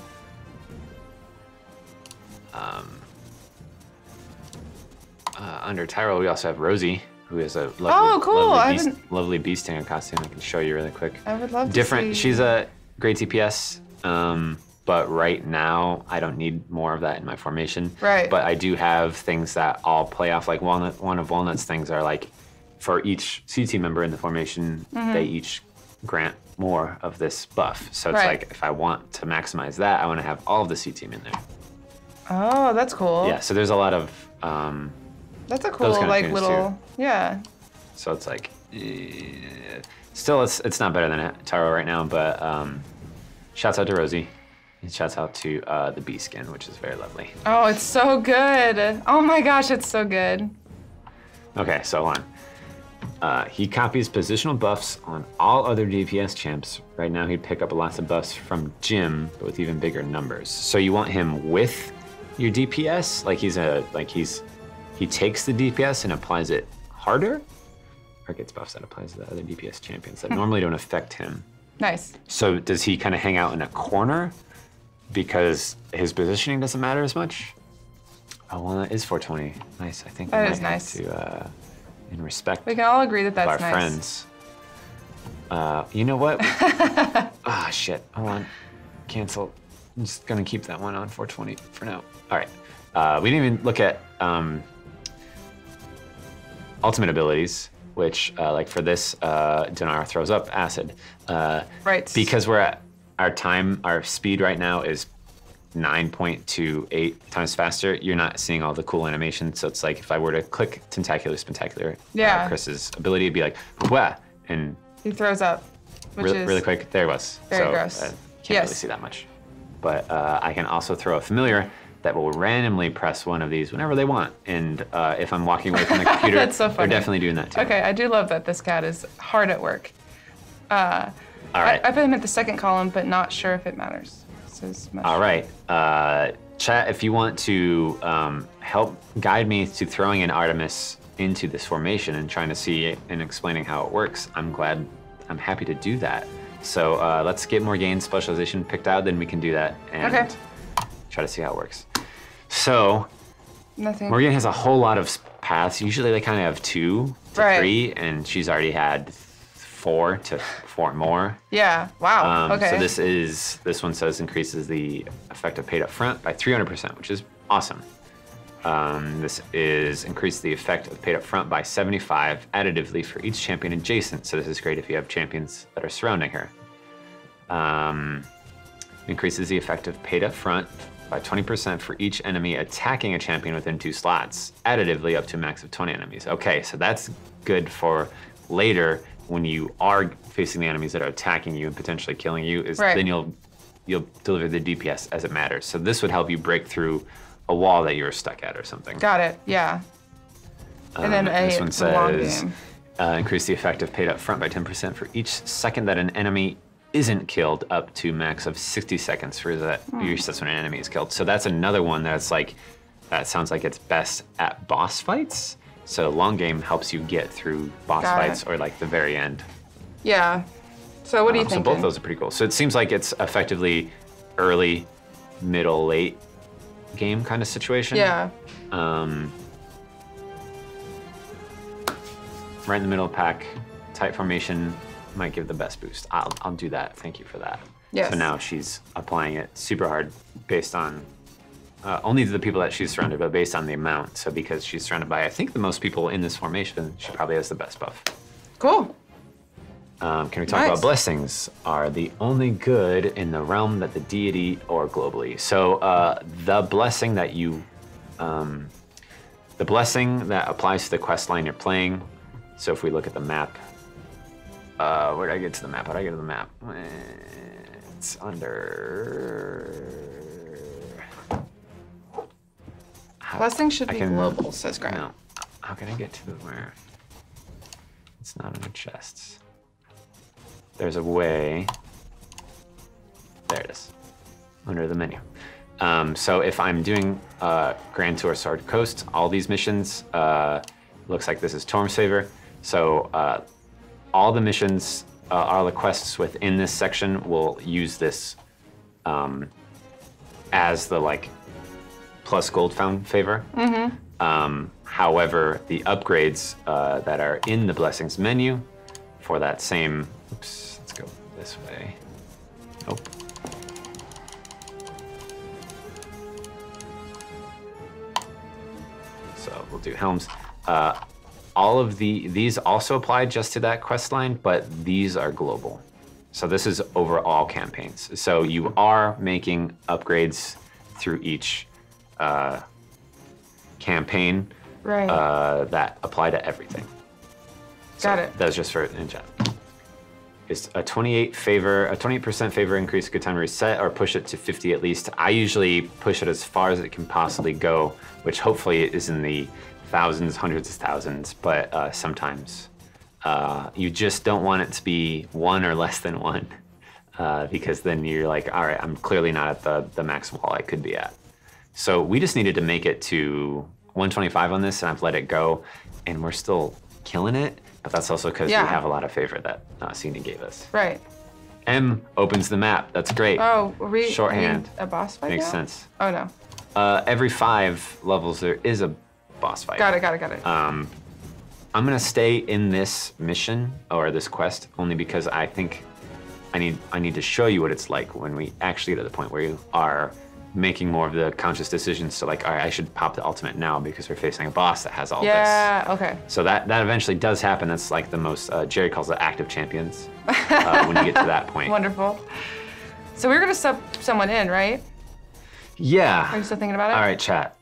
Under Tyrell, we also have Rosie, who is a lovely bee stinger costume. I can show you really quick. I would love to Different. see. She's a great DPS, but right now I don't need more of that in my formation. Right. But I do have things that all play off. Like one of Walnut's things are like, for each CT member in the formation, they each grant more of this buff. So it's like, if I want to maximize that, I want to have all of the C team in there. Oh, that's cool. Yeah, so there's a lot of That's a cool, kind of like, tunes, little, too. yeah. So it's like, still it's not better than Taro right now, but shouts out to Rosie, and shouts out to the bee skin, which is very lovely. Oh, it's so good. Oh my gosh, it's so good. Okay, so on. He copies positional buffs on all other DPS champs. Right now he'd pick up lots of buffs from Jim, but with even bigger numbers. So you want him with your DPS? He takes the DPS and applies it harder? Arcade's buffs that applies to the other DPS champions that normally don't affect him. Nice. So does he kind of hang out in a corner because his positioning doesn't matter as much? Oh, well, that is 420. Nice. I think that we is might nice. have to, in respect we can all agree that of that's our nice. friends. You know what? Ah, shit. Hold on. Cancel. I'm just gonna keep that one on 420 for now. All right. We didn't even look at ultimate abilities, which, like for this, Dinar throws up acid. Right. Because we're at our speed right now is 9.28 times faster. You're not seeing all the cool animations. So it's like if I were to click Tentacular Spectacular, Yeah. Chris's ability would be like, wah, and He throws up, which is really quick. There it was. very so gross. Can't Yes. really see that much. But I can also throw a familiar that will randomly press one of these whenever they want. And if I'm walking away from the computer, That's so they're funny. definitely doing that too. Okay, I do love that this cat is hard at work. All right. I put him at the second column, but not sure if it matters. Says much. All right. Chat, if you want to help guide me to throwing an Artemis into this formation and trying to see it and explaining how it works, I'm happy to do that. So let's get Morgaine's specialization picked out, then we can do that and Okay. try to see how it works. So Nothing. Morgaine has a whole lot of paths. Usually they kind of have 2 to Right. 3, and she's already had 4 to 4 more. Yeah. Wow. Okay. So this one says increases the effect of paid up front by 300%, which is awesome. This is increase the effect of paid up front by 75 additively for each champion adjacent. So this is great if you have champions that are surrounding her. Increases the effect of paid up front by 20% for each enemy attacking a champion within 2 slots, additively up to a max of 20 enemies. Okay, so that's good for later when you are facing the enemies that are attacking you and potentially killing you. Right. Then you'll deliver the DPS as it matters. So this would help you break through a wall that you were stuck at or something. Got it. Yeah. And then this one the long says game. increase the effect of paid up front by 10% for each second that an enemy isn't killed, up to max of 60 seconds for that. That's when an enemy is killed. So that's another one that's like, that sounds like it's best at boss fights. So long game helps you get through boss Got fights it. or like the very end. Yeah. So what do you think? So both those are pretty cool. So it seems like it's effectively early, middle, late game kind of situation. Yeah. Right in the middle of the pack, tight formation might give the best boost. I'll do that. Thank you for that. Yes. So now she's applying it super hard based on only the people that she's surrounded, but based on the amount. So because she's surrounded by, I think, the most people in this formation, she probably has the best buff. Cool. Can we talk Nice. about blessings are the only good in the realm that the deity or globally. So the blessing that the blessing that applies to the quest line you're playing. So if we look at the map, where did I get to the map? How did I get to the map? It's under. Blessing should I be can- global, says Grant. No. How can I get to the where? It's not under chests. There's a way. There it is. Under the menu. So if I'm doing Grand Tour Sword Coast, all these missions, looks like this is Torm's Favor. So all the missions, all the quests within this section will use this as the like plus gold found favor. However, the upgrades that are in the blessings menu for that same, oops, let's go this way. Nope. So we'll do helms. All of these also apply just to that quest line, but these are global. So this is over all campaigns. So you are making upgrades through each campaign Right. that apply to everything. Got it. That's just for in chat. It's a 28% favor increase, good time to reset, or push it to 50 at least. I usually push it as far as it can possibly go, which hopefully is in the thousands, hundreds of thousands, but sometimes you just don't want it to be 1 or less than 1, because then you're like, all right, I'm clearly not at the max wall I could be at. So we just needed to make it to 125 on this, and I've let it go, and we're still killing it, but that's also because Yeah. we have a lot of favor that Cena gave us. Right. M opens the map. That's great. Oh, are we Shorthand. a boss fight Makes now? sense. Oh, no. Every 5 levels, there is a boss fight. Got it. I'm gonna stay in this mission or this quest only because I think I need to show you what it's like when we actually get to the point where you are making more of the conscious decisions to like, all right, I should pop the ultimate now because we're facing a boss that has all this. Yeah, okay. So that eventually does happen. That's like the most, Jerry calls it active champions when you get to that point. Wonderful. So we're gonna sub someone in, right? Yeah. Are you still thinking about it? All right, chat.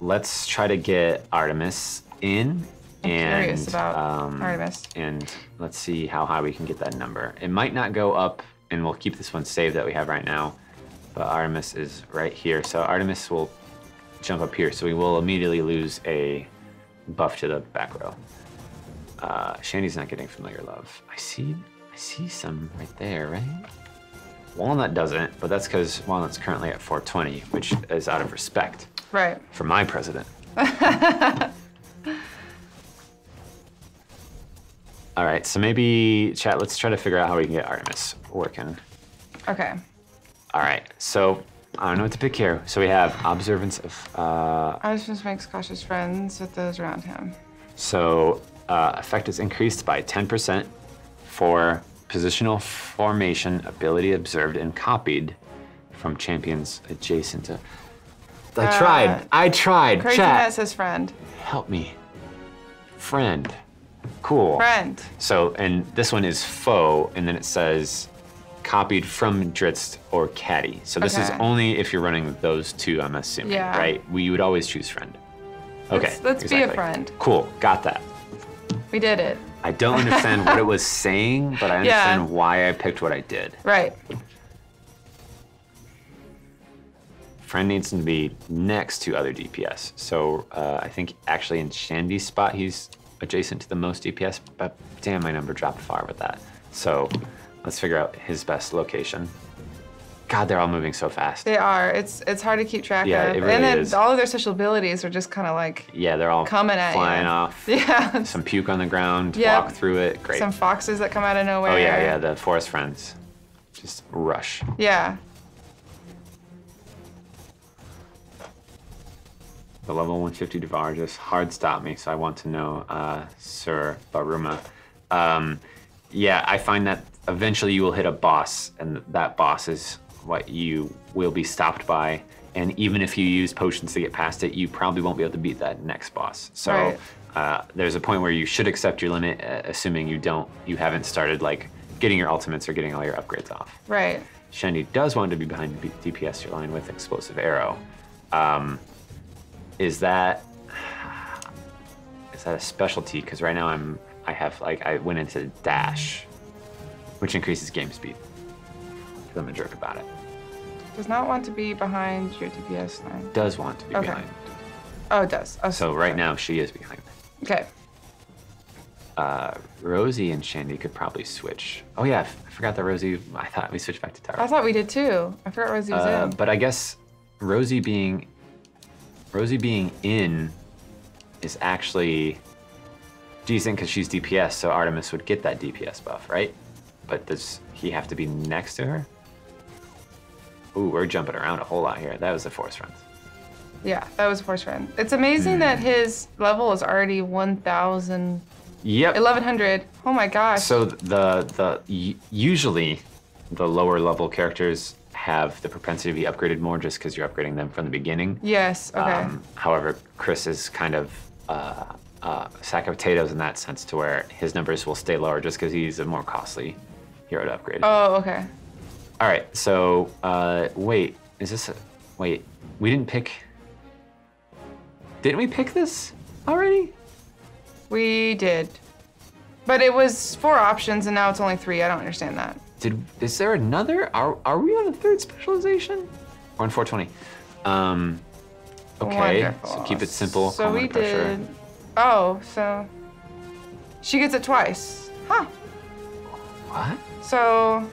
Let's try to get Artemis in. I'm curious about Artemis. And let's see how high we can get that number. It might not go up, and we'll keep this one saved that we have right now. But Artemis is right here. So Artemis will jump up here. So we will immediately lose a buff to the back row. Shandy's not getting familiar love. I see some right there, right? Walnut doesn't, but that's because Walnut's currently at 420, which is out of respect. Right. For my president. All right, so maybe, chat, let's try to figure out how we can get Artemis working. Okay. All right, so I don't know what to pick here. So we have observance of... Artemis makes cautious friends with those around him. So effect is increased by 10% for positional formation ability observed and copied from champions adjacent to... I tried, Crazy chat. Matt says friend. Help me. Friend. Cool. Friend. So, and this one is foe, and then it says copied from Dritz or Caddy. So this is Okay. only if you're running those two, I'm assuming, Yeah. right? You would always choose friend. Okay. Let's be a friend. Cool, got that. We did it. I don't understand what it was saying, but I understand why I picked what I did. Right. Friend needs to be next to other DPS. So I think actually in Shandy's spot, he's adjacent to the most DPS, but damn, my number dropped far with that. So let's figure out his best location. God, they're all moving so fast. They are. It's hard to keep track Yeah, of. it really and then is. all of their special abilities are just kind of like Yeah, they're all coming at flying you. off. Yeah. Some puke on the ground, Yep. walk through it, great. Some foxes that come out of nowhere. Oh yeah, the forest friends. Just rush. Yeah. The level 150 Devour just hard stopped me, so I want to know, Sir Baruma. Yeah, I find that eventually you will hit a boss, and that boss is what you will be stopped by. And even if you use potions to get past it, you probably won't be able to beat that next boss. So there's a point where you should accept your limit, assuming you haven't started like getting your ultimates or getting all your upgrades off. Right. Shandy does want to be behind the DPS your line with Explosive Arrow. Is that a specialty? Because right now I went into dash, which increases game speed. 'Cause I'm a jerk about it. Does not want to be behind your DPS line. Does want to be Okay. behind. Oh, it does. Oh, So right now she is behind. Okay. Rosie and Shandy could probably switch. Oh yeah, I forgot that Rosie. I thought we switched back to Tara. I thought we did too. I forgot Rosie was in. But I guess Rosie being in is actually decent because she's DPS, so Artemis would get that DPS buff, right? But does he have to be next to her? Ooh, we're jumping around a whole lot here. That was the force runs. Yeah, that was a force friend. It's amazing that his level is already 1,000. Yep. 1,100. Oh my gosh. So usually the lower level characters have the propensity to be upgraded more just because you're upgrading them from the beginning. Yes. Okay. However, Chris is kind of sack of potatoes in that sense, to where his numbers will stay lower just because he's a more costly hero to upgrade. Oh, okay. All right. So wait, wait? We didn't pick. Didn't we pick this already? We did. But it was 4 options and now it's only 3. I don't understand that. Is there another? Are we on a third specialization? We're on 420. Okay, Wonderful. so keep it simple. So calm we under pressure. did. Oh, so she gets it twice. Huh. What? So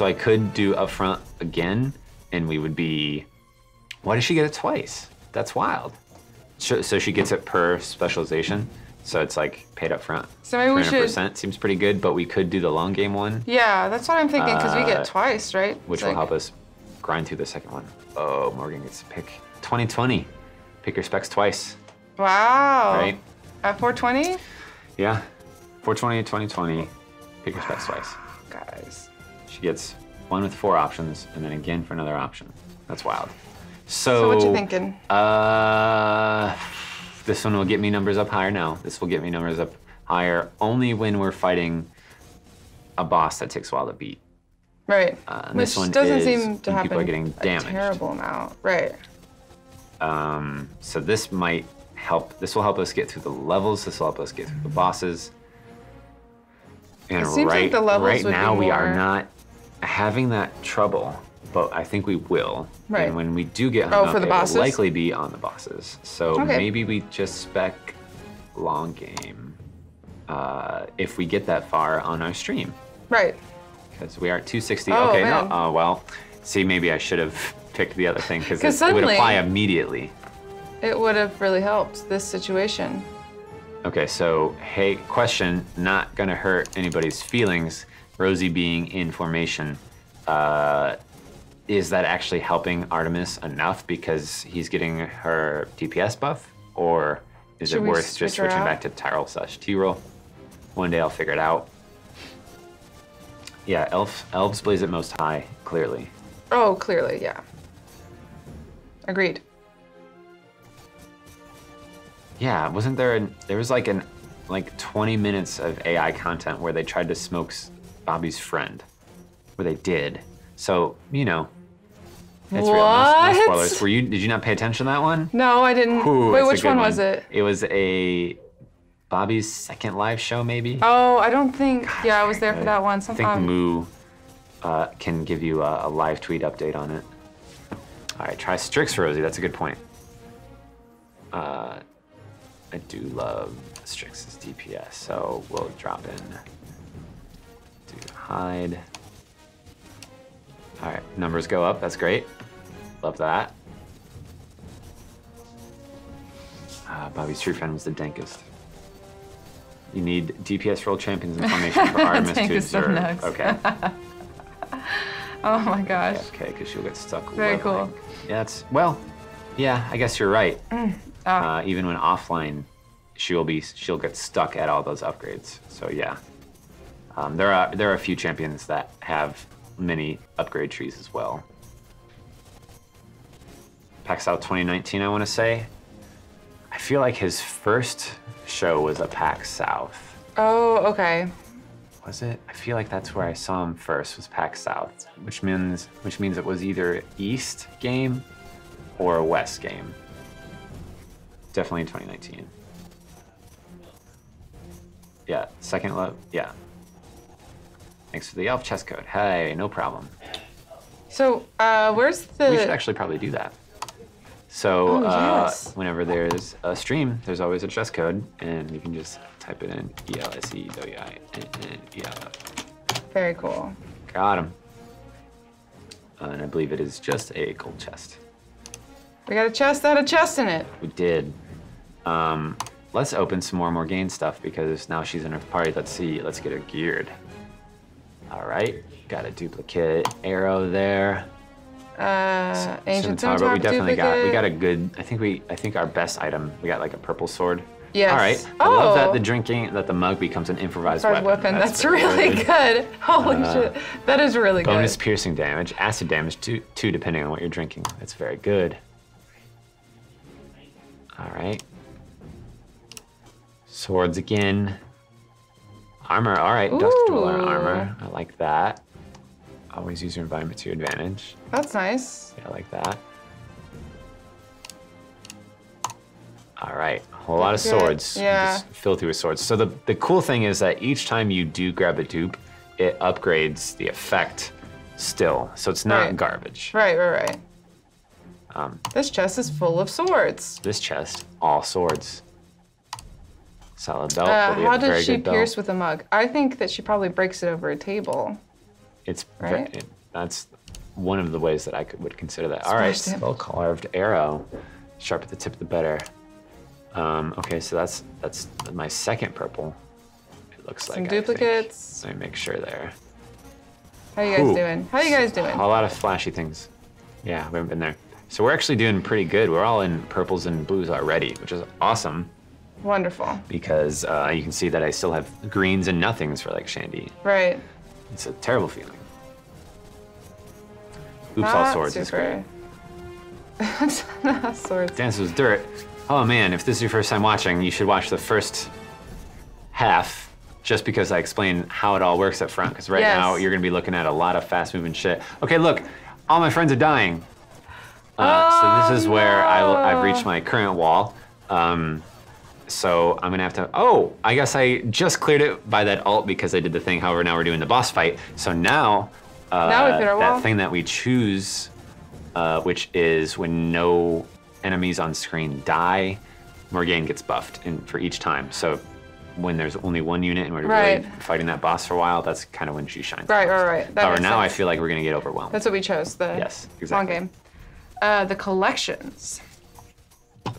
I could do upfront again, and we would be. Why does she get it twice? That's wild. So she gets it per specialization. So it's like paid up front. So maybe we should. 300% seems pretty good, but we could do the long game one. Yeah, that's what I'm thinking because we get twice, right? Which will help us grind through the second one. Oh, Morgan gets to pick 2020. Pick your specs twice. Wow. Right? At 420? Yeah. 420, 2020. Pick your specs twice. Guys. She gets one with 4 options, and then again for another option. That's wild. So what you thinking? This one will get me numbers up higher now. This will get me numbers up higher only when we're fighting a boss that takes a while to beat. Right. Which this one doesn't seem to happen people are getting damaged. a terrible amount. Right. So this might help. This will help us get through the levels. This will help us get through the bosses. And it seems like the levels right would now be we are more- not having that trouble, but I think we will. Right. And when we do get hung up, for the it bosses? will likely be on the bosses. So Okay. maybe we just spec long game if we get that far on our stream. Right. Because we are at 260. Oh, okay, man. no. Well, see, maybe I should have picked the other thing because 'Cause it would suddenly- apply immediately. It would have really helped this situation. Okay, so hey, question, not gonna hurt anybody's feelings. Rosie being in formation, is that actually helping Artemis enough because he's getting her DPS buff, or is Should it we worth switch just her switching out? back to Tyrell/T-roll? One day I'll figure it out. Yeah, elves blaze at most high, clearly. Oh, clearly, yeah. Agreed. Yeah, wasn't there? There was like 20 minutes of AI content where they tried to smoke Bobby's friend, where they did. So it's real. No spoilers. Did you not pay attention to that one? No, I didn't. Ooh, Wait, it's a which good one was it? It was Bobby's second live show, maybe. Oh, I don't think. Yeah, I was there Good. for that one. I think Sometime. Moo can give you a live tweet update on it. All right, try Strix, Rosie. That's a good point. I do love Strix's DPS, so we'll drop in. Do hide. All right, numbers go up. That's great. Love that. Bobby's true friend was the dankest. You need DPS role champions in formation for Artemis to Dankest of observe. nugs. Okay. Oh my gosh. Okay, because she'll get stuck. Very leveling. cool. Yeah, yeah, I guess you're right. Even when offline, she'll get stuck at all those upgrades. So yeah, there are a few champions that have many upgrade trees as well. PAX South 2019, I want to say. I feel like his first show was a PAX South. Oh, okay. Was it? I feel like that's where I saw him first, was PAX South, which means it was either East game or a West game. Definitely in 2019. Yeah, second love, yeah. Thanks for the elf chest code. Hey, no problem. So, where's the? We should actually probably do that. So, yes. whenever there's a stream, there's always a chest code, and you can just type it in, ELSEWINEL. Very cool. Got him. And I believe it is just a gold chest. We got a chest that had a chest in it. We did. Let's open some more Morgaine stuff because now she's in her party. Let's see. Let's get her geared. All right. Got a duplicate arrow there. Ancient Scimitar, scimitar, but we definitely duplicate. we got a good. I think our best item. We got like a purple sword. Yes. All right. I love that the mug becomes an improvised weapon. That's really good. Holy shit. That is really good. Bonus piercing damage, acid damage two depending on what you're drinking. That's very good. All right. Swords again. Armor, all right, Dusk Dweller armor. I like that. Always use your environment to your advantage. That's nice. Yeah, I like that. All right, a whole lot of swords. Yeah. Just fill through with swords. So the cool thing is that each time you do grab a dupe, it upgrades the effect still. So it's not garbage. Right. This chest is full of swords. This chest, all swords. Solid belt. But we have How a very does she good belt. pierce with a mug? I think that she probably breaks it over a table. It's Right? that's one of the ways that I would consider that. All Splash right, damage. well carved arrow. Sharp at the tip, the better. Okay, so that's my second purple. It looks like. Some duplicates. Let me make sure there. How you guys doing? How you guys doing? A lot of flashy things. Yeah, we haven't been there. So we're actually doing pretty good. We're all in purples and blues already, which is awesome. Wonderful. Because you can see that I still have greens and nothings for like Shandy. Right. It's a terrible feeling. Oops, all swords is great. Swords. Dances with Dirt. Oh man, if this is your first time watching, you should watch the first half just because I explain how it all works up front. Because right now you're gonna be looking at a lot of fast moving shit. Okay, look, all my friends are dying. So this is where I've reached my current wall. So I'm gonna have to, I guess I just cleared it by that ult because I did the thing. However, now we're doing the boss fight. So now we put our wall. That thing that we choose, which is when no enemies on screen die, Morgaine gets buffed for each time. So when there's only one unit and we're really fighting that boss for a while, that's kind of when she shines. Right. However, now I feel like we're gonna get overwhelmed. That's what we chose, the long game. The collections.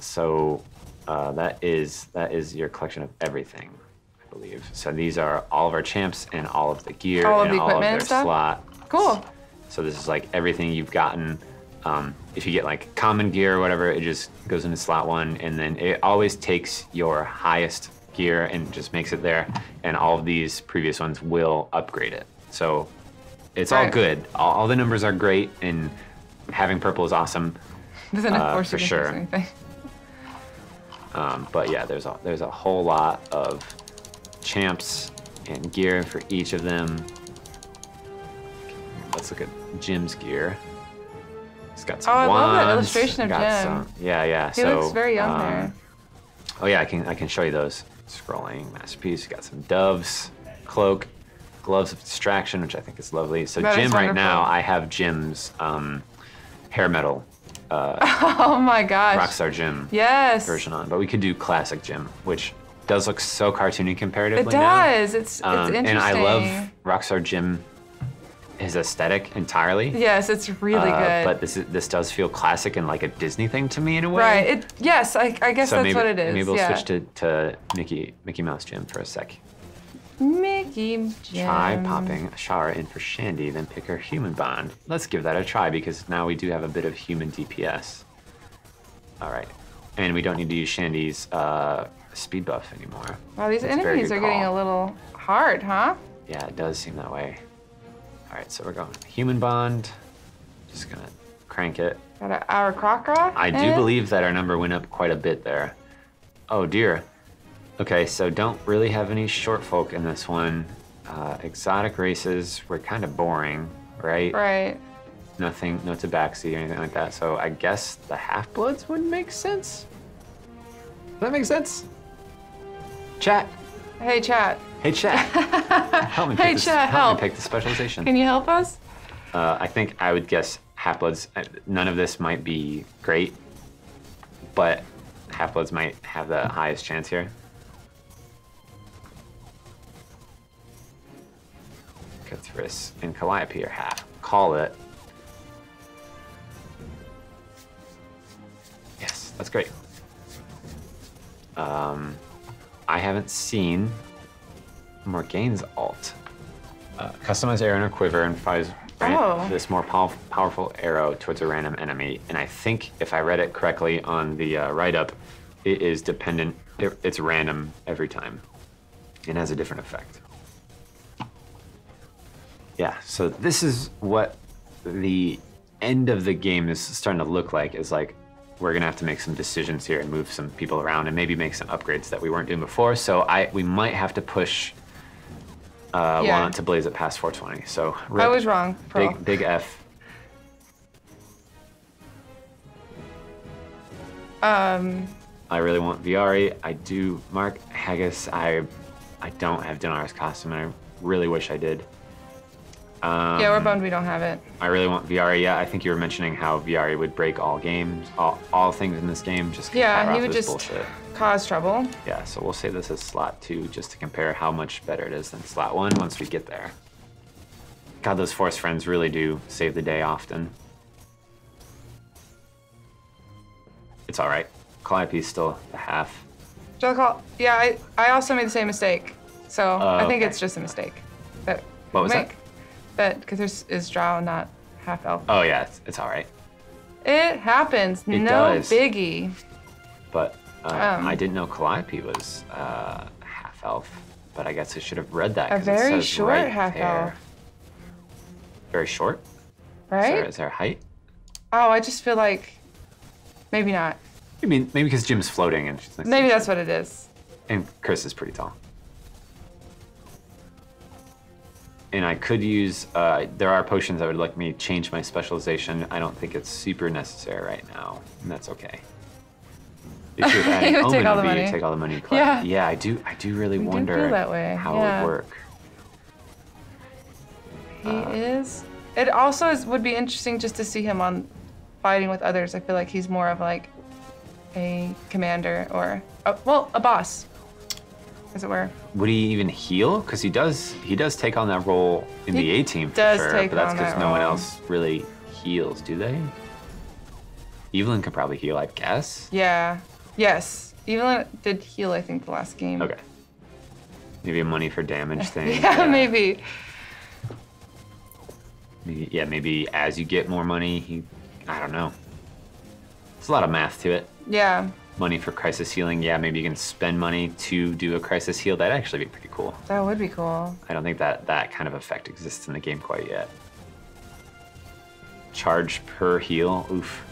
So that is your collection of everything, I believe. So these are all of our champs and all of the gear and all of their slots. Cool. So this is like everything you've gotten. If you get like common gear or whatever, it just goes into slot 1, and then it always takes your highest gear and just makes it there. And all of these previous ones will upgrade it. So it's all good. All the numbers are great, and having purple is awesome. For sure. But yeah, there's a whole lot of champs and gear for each of them. Let's look at Jim's gear. He's got some wands. I love that illustration of Jim. Yeah. He looks very young there. Oh yeah, I can show you those. Scrolling masterpiece. Got some doves, cloak, gloves of distraction, which I think is lovely. So that Jim right now, I have Jim's hair metal. Oh my gosh. Rockstar Jim version on, but we could do classic Jim, which does look so cartoony comparatively now. It does. It's interesting. And I love Rockstar Jim, his aesthetic entirely. Yes, it's really good. But this does feel classic and like a Disney thing to me in a way. Right. Yes, I guess that's what it is. Maybe we'll switch to Mickey Mouse Jim for a sec. Mickey Jim. Try popping Ashara in for Shandy, then pick her human bond. Let's give that a try because now we do have a bit of human DPS. All right, and we don't need to use Shandy's speed buff anymore. Wow, these enemies are getting a little hard, huh? Yeah, it does seem that way. All right, so we're going human bond. Just gonna crank it. Got our Crocra. I do believe that our number went up quite a bit there. Oh dear. Okay, so don't really have any short folk in this one. Exotic races were kind of boring, right? Right. Nothing, no tabaxi or anything like that. So I guess the half-bloods would make sense. Does that make sense? Chat. Hey, chat. Hey, chat. Help me pick help me pick the specialization. Can you help us? I think I would guess half-bloods. None of this might be great, but half-bloods might have the highest chance here. Cthulhu and Calliope are half. Call it. Yes, that's great. I haven't seen Morgaine's ult. Customize arrow in her quiver and fires this more powerful arrow towards a random enemy. And I think if I read it correctly on the write-up, it is dependent. It's random every time. It has a different effect. Yeah, so this is what the end of the game is starting to look like, is like we're gonna have to make some decisions here and move some people around and maybe make some upgrades that we weren't doing before. So we might have to push Walnut to blaze it past 420. So I was wrong. Big F. I really want Viari. I do. Mark Haggis. I don't have Dinar's costume, and I really wish I did. Yeah, we're bummed we don't have it. I really want Viari. Yeah, I think you were mentioning how Viari would break all games, all things in this game. Just he would just cause trouble. Yeah, so we'll say this is slot 2 just to compare how much better it is than slot 1 once we get there. God, those Force Friends really do save the day often. It's all right. Calliope's still a half. Yeah, I also made the same mistake. So I think okay. it's just a mistake. That What was that? That because there's is drow, not half elf. Oh yeah, it's all right. It happens. It no does. biggie. But I didn't know Calliope was half elf. But I guess I should have read that. A 'cause it very says short right half there. elf. Very short? Right? Is there a height? Oh, I just feel like maybe not. I mean, maybe because Jim's floating and she's Maybe that's what it is. And Chris is pretty tall. And I could use, there are potions that would let me change my specialization. I don't think it's super necessary right now, and that's okay. If you're adding You would take Omen all the would be money. you take all the money you collect. Yeah. Yeah, I do really We do wonder feel that way, how it yeah. would work. He is. It also would be interesting just to see him on fighting with others. I feel like he's more of like a commander or, a boss, as it were. Would he even heal? Because he does take on that role in the A team for does sure, take but that's on because that no one role. else really heals, do they? Evelyn could probably heal, I guess. Yeah. Yes. Evelyn did heal, I think, the last game. Okay. Maybe a money for damage thing. Yeah, maybe. Maybe as you get more money, I don't know. There's a lot of math to it. Yeah. Money for crisis healing. Yeah, maybe you can spend money to do a crisis heal. That'd actually be pretty cool. That would be cool. I don't think that kind of effect exists in the game quite yet. Charge per heal. Oof.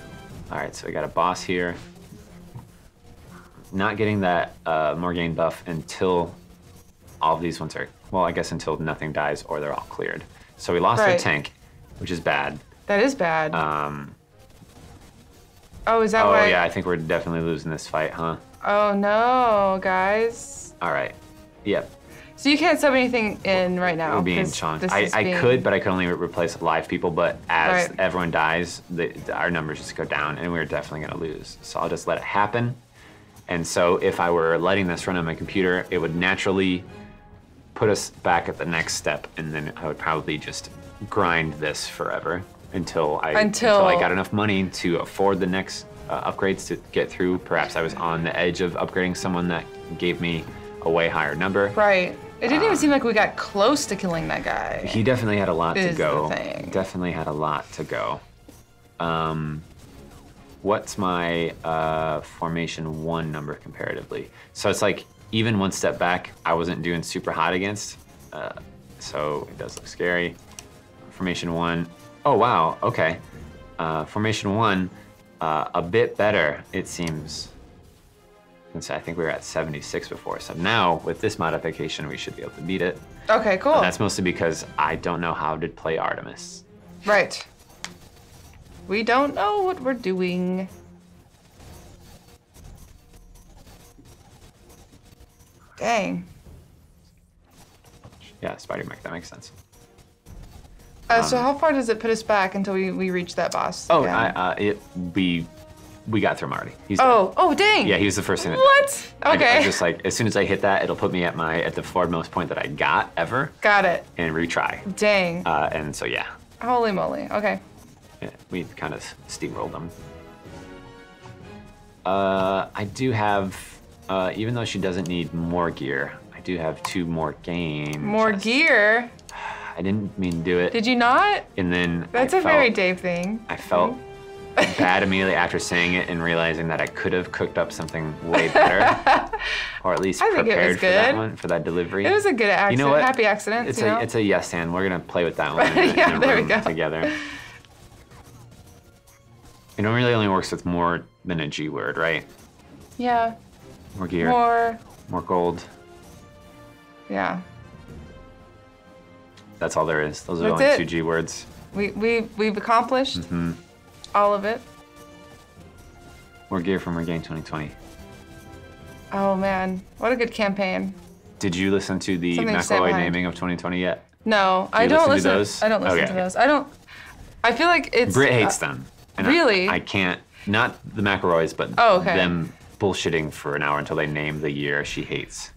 All right, so we got a boss here. Not getting that Morgaine buff until all of these ones are, well, I guess until nothing dies or they're all cleared. So we lost our Right. tank, which is bad. That is bad. Oh, is that Oh why? yeah, I think we're definitely losing this fight, huh? Oh no, guys. All right. Yep. So you can't sub anything in right now. We're being 'cause chunked. this I is being- could, but I could only replace live people. But as Right. everyone dies, our numbers just go down, and we're definitely going to lose. So I'll just let it happen. And so if I were letting this run on my computer, it would naturally put us back at the next step, and then I would probably just grind this forever until I got enough money to afford the next upgrades to get through. Perhaps I was on the edge of upgrading someone that gave me a way higher number. Right. It didn't even seem like we got close to killing that guy. He definitely had a lot to Is the go. thing. Definitely had a lot to go. What's my formation 1 number comparatively? So it's like even one step back, I wasn't doing super hot against. So it does look scary. Formation 1. Oh wow. Okay. Formation 1, a bit better it seems. I think we were at 76 before. So now with this modification, we should be able to beat it. Okay, cool. And that's mostly because I don't know how to play Artemis. Right. We don't know what we're doing. Dang. Yeah, Spider Mech, that makes sense. So how far does it put us back until we reach that boss? Oh, again? we got through him already. He's Oh, dang. Yeah, he was the first thing. What? Okay. I just like, as soon as I hit that, it'll put me at the forwardmost point that I got ever, Got it. and retry. Dang. And so yeah, Holy moly. Okay. we kind of steamrolled them. I do have, even though she doesn't need more gear, I do have 2 Morgaine More chests. gear. I didn't mean to do it. Did you not? And then That's a very Dave thing. I felt bad immediately after saying it and realizing that I could have cooked up something way better, or at least I think it was prepared for that good. one, for that delivery. It was a good accident. You know what? Happy accident. It's a yes and. We're gonna play with that one Yeah, in a there we room go. together. It really only works with more than a G word, right? Yeah. More gear, more gold. Yeah. That's all there is. Those are That's only it. 2 G words. We've accomplished Mm-hmm. all of it. More gear from Morgaine 2020. Oh man, what a good campaign. Did you listen to the Something to stand McElroy behind. naming of 2020 yet? No, Do I you don't listen to listen. those? I don't listen Okay, to okay. those. I feel like it's Britt hates them. And really? I can't, not the McElroys, but Oh, okay. them bullshitting for an hour until they name the year she hates.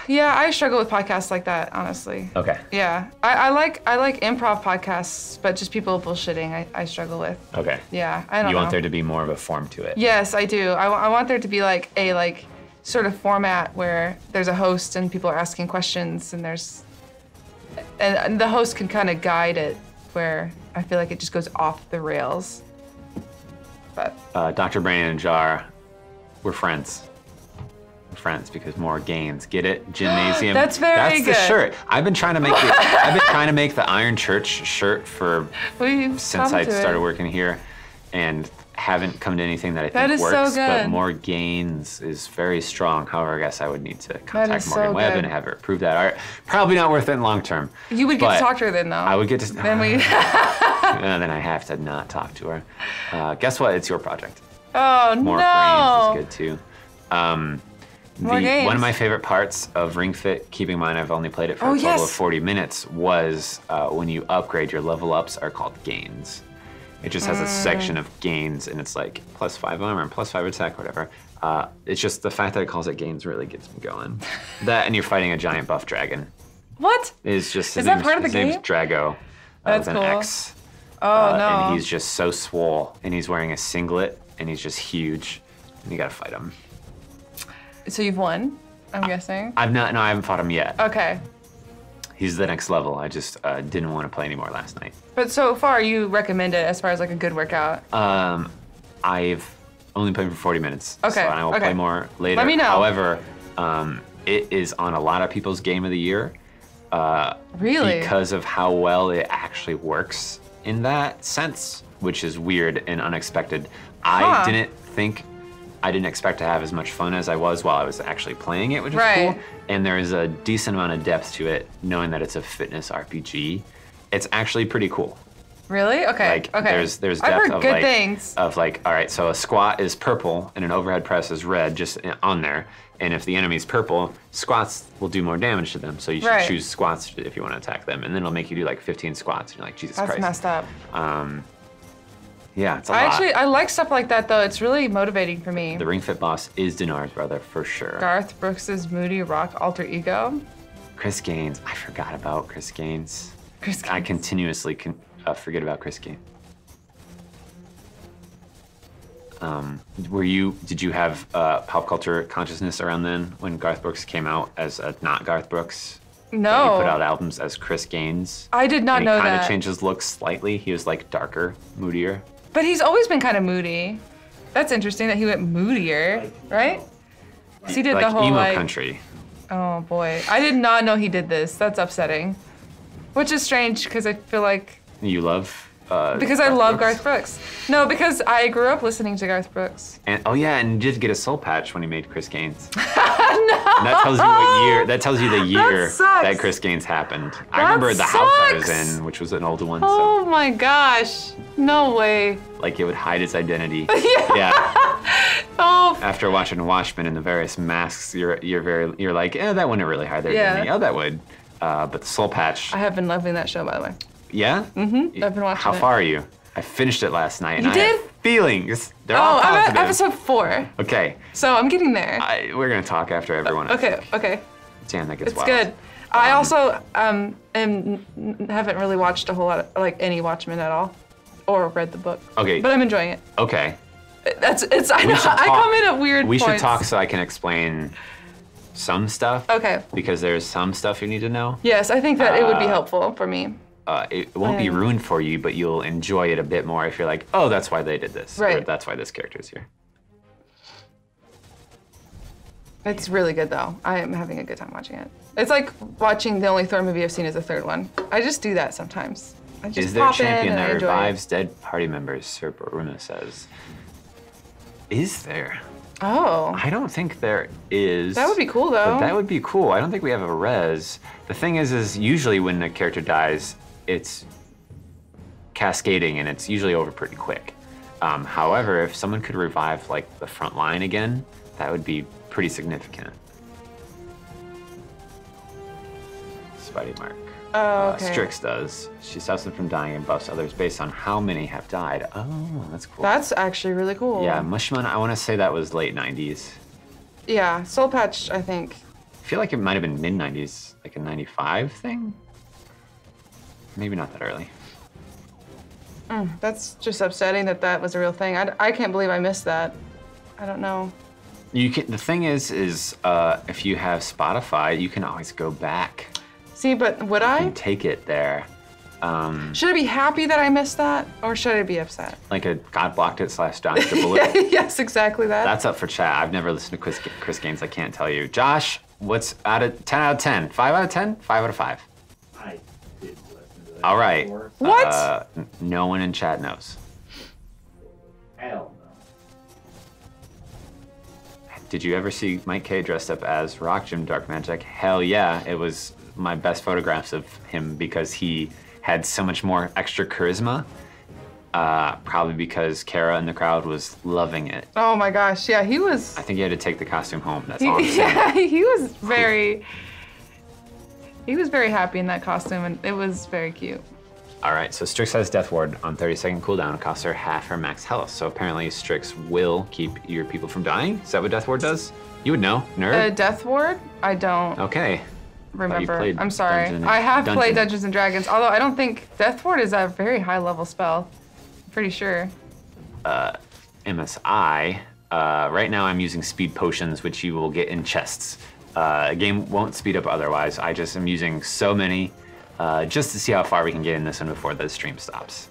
Yeah, I struggle with podcasts like that, honestly. Okay. Yeah, I like improv podcasts, but just people bullshitting, I struggle with. Okay. Yeah, I don't know. You want there to be more of a form to it. Yes, I do. I want there to be like a sort of format where there's a host and people are asking questions and and the host can kind of guide it where I feel like it just goes off the rails. But Dr. Brain and Jar, we're friends. We're friends because more gains. Get it? Gymnasium. That's very good. good. That's the shirt. I've been trying to make the Iron Church shirt since I started working here, and haven't come to anything that I think is works. so good. But more gains is very strong. However, I guess I would need to contact is Morgan so Webb good. and have her approve that art. Probably not worth it in long term. You would get but to talk to her then, though. I would get to. Then we. Then I have to not talk to her. Guess what? It's your project. Oh More no. gains is good too. More games. One of my favorite parts of Ring Fit, keeping in mind I've only played it for a total of 40 minutes, was when you upgrade, your level ups are called gains. It just has a section of gains, and it's like +5 armor and +5 attack, whatever. It's just the fact that it calls it gains really gets me going. That and you're fighting a giant buff dragon. What? Is that part of the his name's game? Drago. That's with cool. an X. Oh no. And he's just so swole, and he's wearing a singlet, and he's just huge, and you gotta fight him. So you've won, I'm guessing. I haven't fought him yet. Okay. He's the next level. I just didn't want to play anymore last night. But so far, you recommend it as far as like a good workout. I've only played for 40 minutes. Okay, So I will play more later. Let me know. However, it is on a lot of people's game of the year. Really? Because of how well it actually works in that sense, which is weird and unexpected. I didn't expect to have as much fun as I was while I was actually playing it, which is cool. And there is a decent amount of depth to it, knowing that it's a fitness RPG. It's actually pretty cool. Really? Okay. Like, okay. there's depth I've heard of good like, things. all right, so a squat is purple and an overhead press is red, just on there. And if the enemy's purple, squats will do more damage to them. So you should choose squats if you want to attack them, and then it'll make you do like 15 squats. And you're like, Jesus Christ. That's messed up. Yeah, it's a lot. I like stuff like that though. It's really motivating for me. The Ring Fit boss is Dinar's brother for sure. Garth Brooks' moody rock alter ego. Chris Gaines. I forgot about Chris Gaines. Chris I Gaines. continuously forget about Chris Gaines. Did you have pop culture consciousness around then when Garth Brooks came out as not Garth Brooks? No. He put out albums as Chris Gaines. I did not know He kind that. of changed his look slightly. He was like darker, moodier. But he's always been kind of moody. That's interesting that he went moodier, right? 'Cause he did Like the whole emo country. Oh boy, I did not know he did this. That's upsetting. Which is strange because I feel like You love. because I Garth love Brooks? Garth Brooks. No, because I grew up listening to Garth Brooks. And and you did get a soul patch when he made Chris Gaines. And that tells you what year. That tells you the year sucks. that Chris Gaines happened. I remember the house I was in, which was an older one. Oh my gosh, no way. Like it would hide its identity. Yeah. Oh. After watching Watchmen and the various masks, you're like, that wouldn't really hide their identity. Oh, that would. But the soul patch. I have been loving that show, by the way. Yeah. Mm-hmm. I've been watching How it. far are you? I finished it last night. And You I did? have feelings. They're all I'm positive. at episode 4, Okay. so I'm getting there. We're gonna talk after everyone. Okay. Damn, that gets It's wild. good. I also haven't really watched a whole lot of like any Watchmen at all, or read the book. Okay. But I'm enjoying it. Okay. I know, I come in at weird We points. should talk so I can explain some stuff. Okay. Because there's some stuff you need to know. Yes, I think that it would be helpful for me. It won't be ruined for you, but you'll enjoy it a bit more if you're like, oh, that's why they did this. Or Right. that's why this character is here. It's really good though. I am having a good time watching it. It's like watching the only Thor movie I've seen is the third one. I just do that sometimes. I just Is there a pop in champion and I that enjoy it. revives dead party members? Sir Baruna says. Is there? Oh. I don't think there is. That would be cool though. But that would be cool. I don't think we have a res. The thing is usually when a character dies, it's cascading and it's usually over pretty quick. However, if someone could revive like the front line again, that would be pretty significant. Spidey Mark. Oh, okay. Strix does. She stops them from dying and buffs others based on how many have died. Oh, that's cool. That's actually really cool. Yeah, Mushman, I want to say that was late 90s. Yeah, Soul Patch, I think. I feel like it might have been mid-90s, like a 95 thing? Maybe not that early. That's just upsetting that was a real thing. I can't believe I missed that. I don't know. You can. The thing is if you have Spotify, you can always go back. See, but would I? And take it there. Should I be happy that I missed that, or should I be upset? Like a God blocked it / dodged a bullet. Yes, exactly that. That's up for chat. I've never listened to Chris Gaines. I can't tell you. Josh, what's out of 10 out of 10? 5 out of 10? 5 out of 5. I didn't listen to that. All right. before. What? No one in chat knows. Hell no. Did you ever see Mike K dressed up as Rock Jim Dark Magic? Hell yeah. It was my best photographs of him because he had so much more extra charisma. Probably because Kara in the crowd was loving it. Oh my gosh, yeah, he was. I think he had to take the costume home. That's all I'm saying. Yeah, he was very happy in that costume, and it was very cute. All right, so Strix has Death Ward on 30-second cooldown. It costs her half her max health. So apparently Strix will keep your people from dying. Is that what Death Ward does? You would know, nerd. Death Ward? I don't Okay. remember. played I'm sorry. Dungeon- I have Dungeon. played Dungeons and Dragons, although I don't think Death Ward is a very high level spell. I'm pretty sure. MSI. Right now I'm using speed potions, which you will get in chests. The game won't speed up otherwise. I just am using so many just to see how far we can get in this one before the stream stops.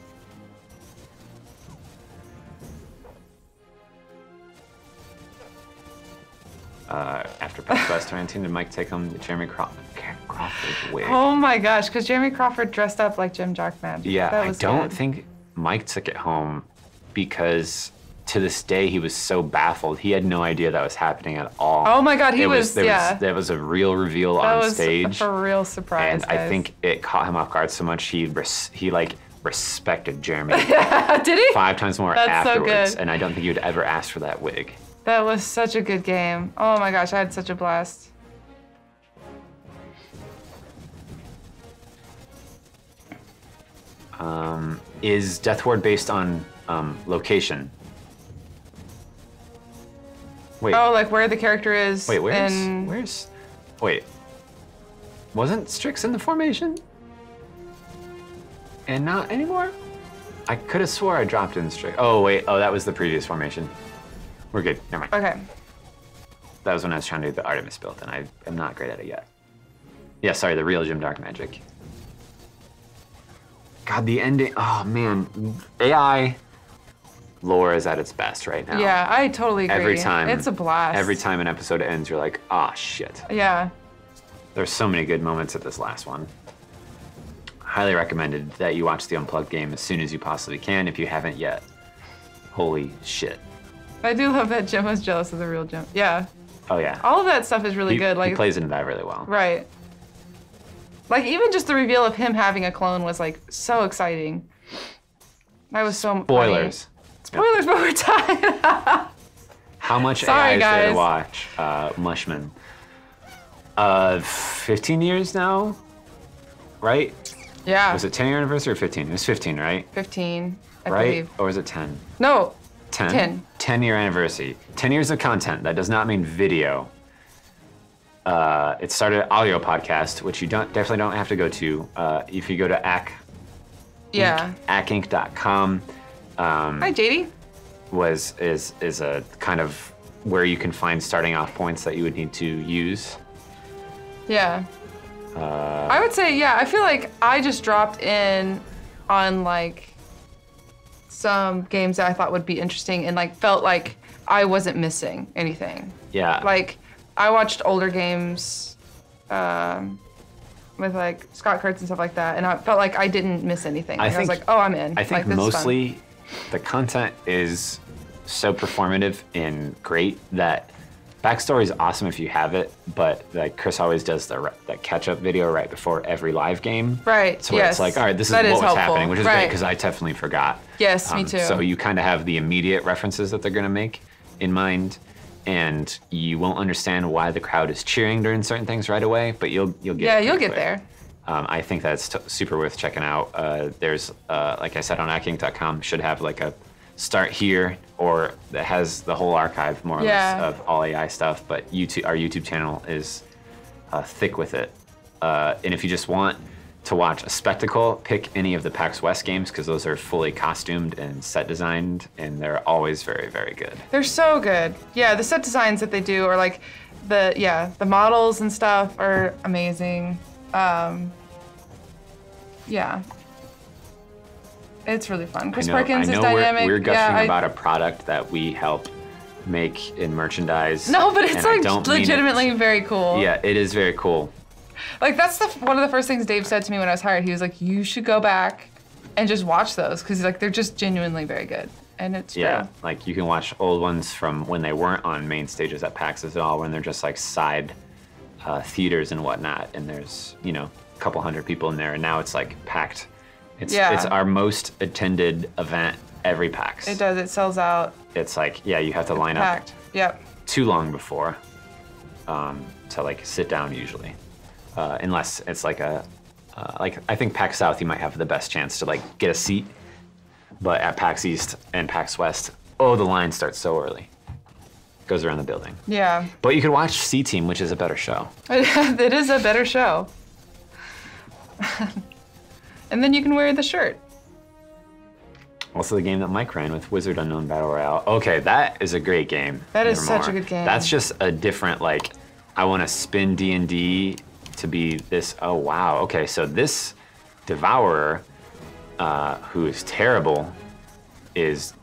After past West 2019, did Mike take home the Jeremy Crawford wig? Oh my gosh, because Jeremy Crawford dressed up like Jim Dark Magic. Yeah, that I was don't good. think Mike took it home because to this day he was so baffled. He had no idea that was happening at all. Oh my God, That was a real reveal that on was stage. a real surprise. And I guys. think it caught him off guard so much he like respected Jeremy Did he? 5 times more That's so afterwards. good. And I don't think he would ever ask for that wig. That was such a good game. Oh my gosh, I had such a blast. Is Death Ward based on location? Wait. Oh, like where the character is. Wait, in- wait. Wasn't Strix in the formation? And not anymore? I could have swore I dropped in Strix. Oh, wait. Oh, that was the previous formation. We're good. Never mind. Okay. That was when I was trying to do the Artemis build, and I am not great at it yet. Yeah, sorry, the real Jim Dark Magic. God, the ending. Oh, man. AI lore is at its best right now. Yeah, I totally agree. Every time. It's a blast. Every time an episode ends, you're like, ah, shit. Yeah. There's so many good moments at this last one. Highly recommended that you watch the Unplugged game as soon as you possibly can if you haven't yet. Holy shit. I do love that Jim was jealous of the real Jim. Yeah. Oh, yeah. All of that stuff is really good. He plays into that really well. Right. Like, even just the reveal of him having a clone was, like, so exciting. That was so Spoilers. funny. Spoilers, but we're done. How much Sorry, AI is there to guys. watch? Mushman. 15 years now? Right? Yeah. Was it 10-year anniversary or 15? It was 15, right? 15, I Right? believe. Or was it 10? No. 10? 10. 10-year anniversary. 10 years of content. That does not mean video. It started audio podcast, which you definitely don't have to go to. If you go to Yeah. ackinc.com, Hi, JD. is a kind of where you can find starting off points that you would need to use. Yeah. I would say, yeah, I feel like I just dropped in on, like, some games that I thought would be interesting and, like, felt like I wasn't missing anything. Yeah. Like, I watched older games with, like, Scott Kurtz and stuff like that, and I felt like I didn't miss anything. Like, I was like, oh, I'm in. I think like, this is fun. mostly the content is so performative and great that backstory is awesome if you have it, but like Chris always does the catch-up video right before every live game. Right, So where yes. it's like, all right, this is That what is was helpful. happening, which is great Right. because I definitely forgot. Yes, me too. So you kind of have the immediate references that they're going to make in mind, and you won't understand why the crowd is cheering during certain things right away, but you'll get Yeah, it you'll pretty get quick. there. I think that's super worth checking out. There's, like I said, on acking.com should have like a start here, or that has the whole archive more or Yeah. less of all AI stuff. But our YouTube channel is thick with it. And if you just want to watch a spectacle, pick any of the PAX West games because those are fully costumed and set designed, and they're always very, very good. They're so good. Yeah, the set designs that they do are like the models and stuff are amazing. Yeah. It's really fun. Chris Perkins is dynamic. We're gushing about a product that we help make in merchandise. No, but it's like legitimately very cool. Yeah, it is very cool. Like that's one of the first things Dave said to me when I was hired. He was like, "You should go back and just watch those because like they're just genuinely very good." And it's yeah, true. Like you can watch old ones from when they weren't on main stages at PAX at all, when they're just like side theaters and whatnot, and there's a couple hundred people in there, and now it's like packed. It's our most attended event every PAX. It does. It sells out. It's like you have to line packed. up. Yep. Too long before to like sit down usually, unless it's like I think PAX South you might have the best chance to like get a seat, but at PAX East and PAX West, the line starts so early. Goes around the building. Yeah. But you could watch C Team, which is a better show. It is a better show. And then you can wear the shirt. Also the game that Mike ran with Wizard Unknown Battle Royale. Okay, that is a great game. That is such a good game. That's just a different, like, I want to spin D&D to be this, oh wow. Okay, so this Devourer, who is terrible, he's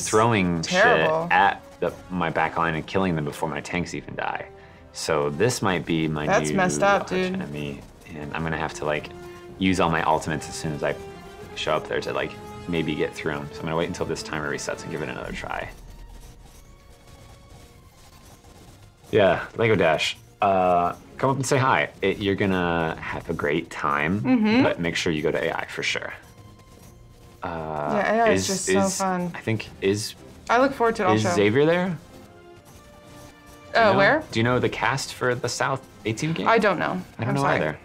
throwing terrible shit at my backline and killing them before my tanks even die. So this might be my That's new messed up, dude. enemy, and I'm gonna have to like use all my ultimates as soon as I show up there to like maybe get through them. So I'm gonna wait until this timer resets and give it another try. Yeah, Lego Dash. Come up and say hi. You're gonna have a great time, but make sure you go to AI for sure. AI is just so fun. I think I look forward to it also. Is Xavier there? Where? Do you know the cast for the South 18 game? I don't know. I don't know either.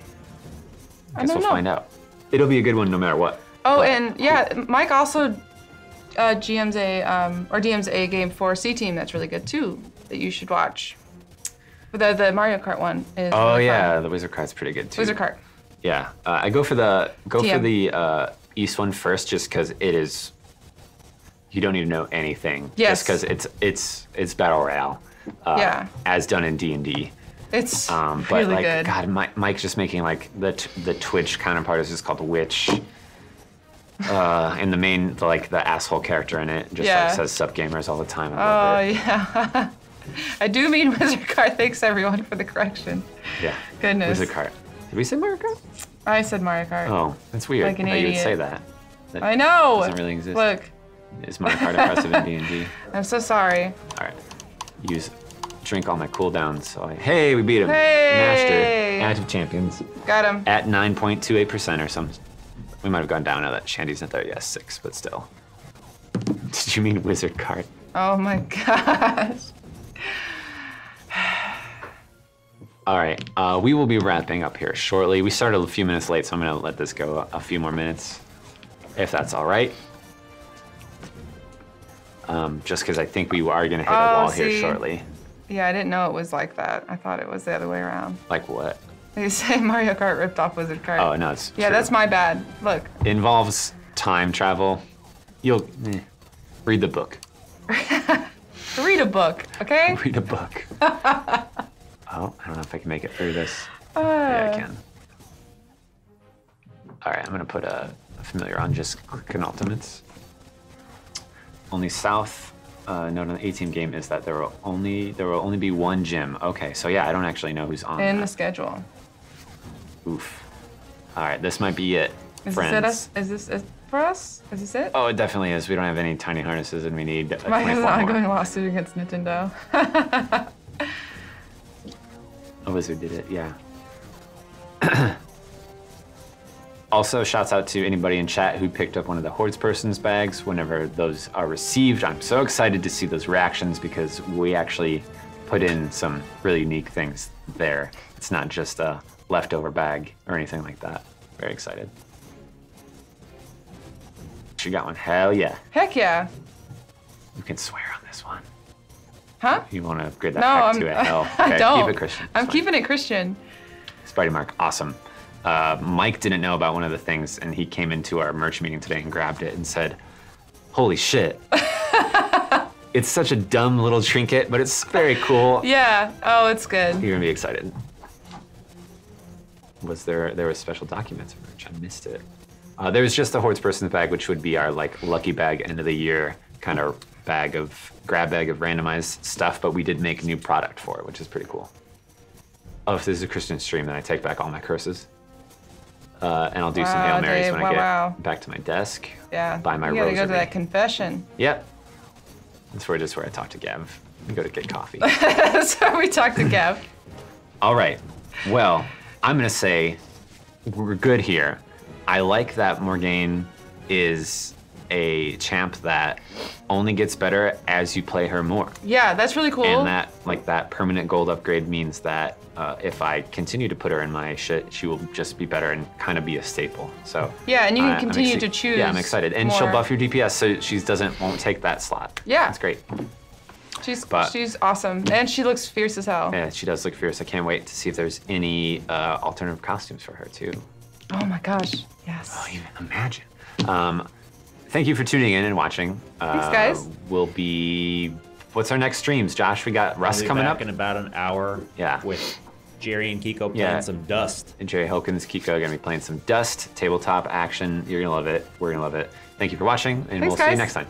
I Guess don't we'll know. find out. It'll be a good one no matter what. Oh, and yeah, Mike also GM's DM's a game for C Team that's really good too that you should watch. The Mario Kart one is. Oh really yeah, fun. the Wizard Kart's pretty good too. Wizard Kart. Yeah, I go for the TM. East one first, just because it is. You don't need to know anything. Yes. Just because it's battle royale. Yeah. As done in D&D. It's But really like, good. God, Mike's just making like the Twitch counterpart is just called Witch. And the main, the asshole character in it just like says "sup gamers" all the time. I love it. Yeah. I do mean Wizard Kart. Thanks everyone for the correction. Yeah. Goodness. Wizard Kart. Did we say Mario Kart? I said Mario Kart. Oh, that's weird. Like an that you would idiot. say that. That I know. doesn't really exist. Look, Is Mario Kart impressive in D&D? I'm so sorry. All right. Drink all my cooldowns. So hey, we beat him. Hey! Master. Active champions. Got him. At 9.28% or something. We might have gone down now that Shandy's not there. Yes, 6, but still. Did you mean Wizard Kart? Oh my gosh. All right, we will be wrapping up here shortly. We started a few minutes late, so I'm gonna let this go a few more minutes, if that's all right. Just because I think we are gonna hit a wall here shortly. Yeah, I didn't know it was like that. I thought it was the other way around. Like what? They say Mario Kart ripped off Wizard Kart. Oh, no, it's Yeah, true. that's my bad. Look. Involves time travel. You'll read the book. Read a book, okay? Read a book. Oh, I don't know if I can make it through this. Yeah, I can. All right, I'm gonna put a familiar on just clicking ultimates. Only South note on the A-Team game is that there will only be one gym. Okay, so yeah, I don't actually know who's on In that. the schedule. Oof. All right, this might be it, Is friends. this it? Is this it for us? Is this it? Oh, it definitely is. We don't have any tiny harnesses, and we need Mike has 24 an more. ongoing lawsuit against Nintendo. A wizard did it, yeah. Also, shouts out to anybody in chat who picked up one of the Hordes Person's bags whenever those are received. I'm so excited to see those reactions because we actually put in some really unique things there. It's not just a leftover bag or anything like that. Very excited. She got one. Hell yeah. Heck yeah. You can swear on this one. Huh? You want to upgrade that No, back I'm, to a hell? I Okay, don't. keep it Christian. I'm It's fine. keeping it Christian. Spidey Mark, awesome. Mike didn't know about one of the things, and he came into our merch meeting today and grabbed it and said, "Holy shit." It's such a dumb little trinket, but it's very cool. Yeah. Oh, it's good. You're gonna be excited. There was special documents of merch? I missed it. There was just the Hordes Person's bag, which would be our like lucky bag end of the year kind of grab bag of randomized stuff, but we did make new product for it, which is pretty cool. Oh, if this is a Christian stream, then I take back all my curses. And I'll do some Wow, Hail Marys Dave, when I get wow. back to my desk. Yeah. Buy my You gotta go rosary. to that confession. Yep. That's where I talk to Gav. We go to get coffee. That's where we talked to Gav. All right. Well, I'm gonna say we're good here. I like that Morgaine is a champ that only gets better as you play her more. Yeah, that's really cool. And that permanent gold upgrade means that if I continue to put her in my shit, she will just be better and kind of be a staple. So Yeah, and you can I'm continue to choose. Yeah, I'm excited, and she'll more. buff your DPS, so she won't take that slot. Yeah. That's great. She's But- awesome, and she looks fierce as hell. Yeah, she does look fierce. I can't wait to see if there's any alternative costumes for her too. Oh my gosh, yes. Oh, even imagine. Thank you for tuning in and watching. Thanks, guys. What's our next streams, Josh? We got Russ I'll be coming back up. in about an hour. Yeah. With Jerry and Kiko playing Yeah. some Dust. And Jerry Hilkins, Kiko, gonna be playing some Dust, tabletop action. You're gonna love it. We're gonna love it. Thank you for watching, and Thanks, we'll see you guys. next time.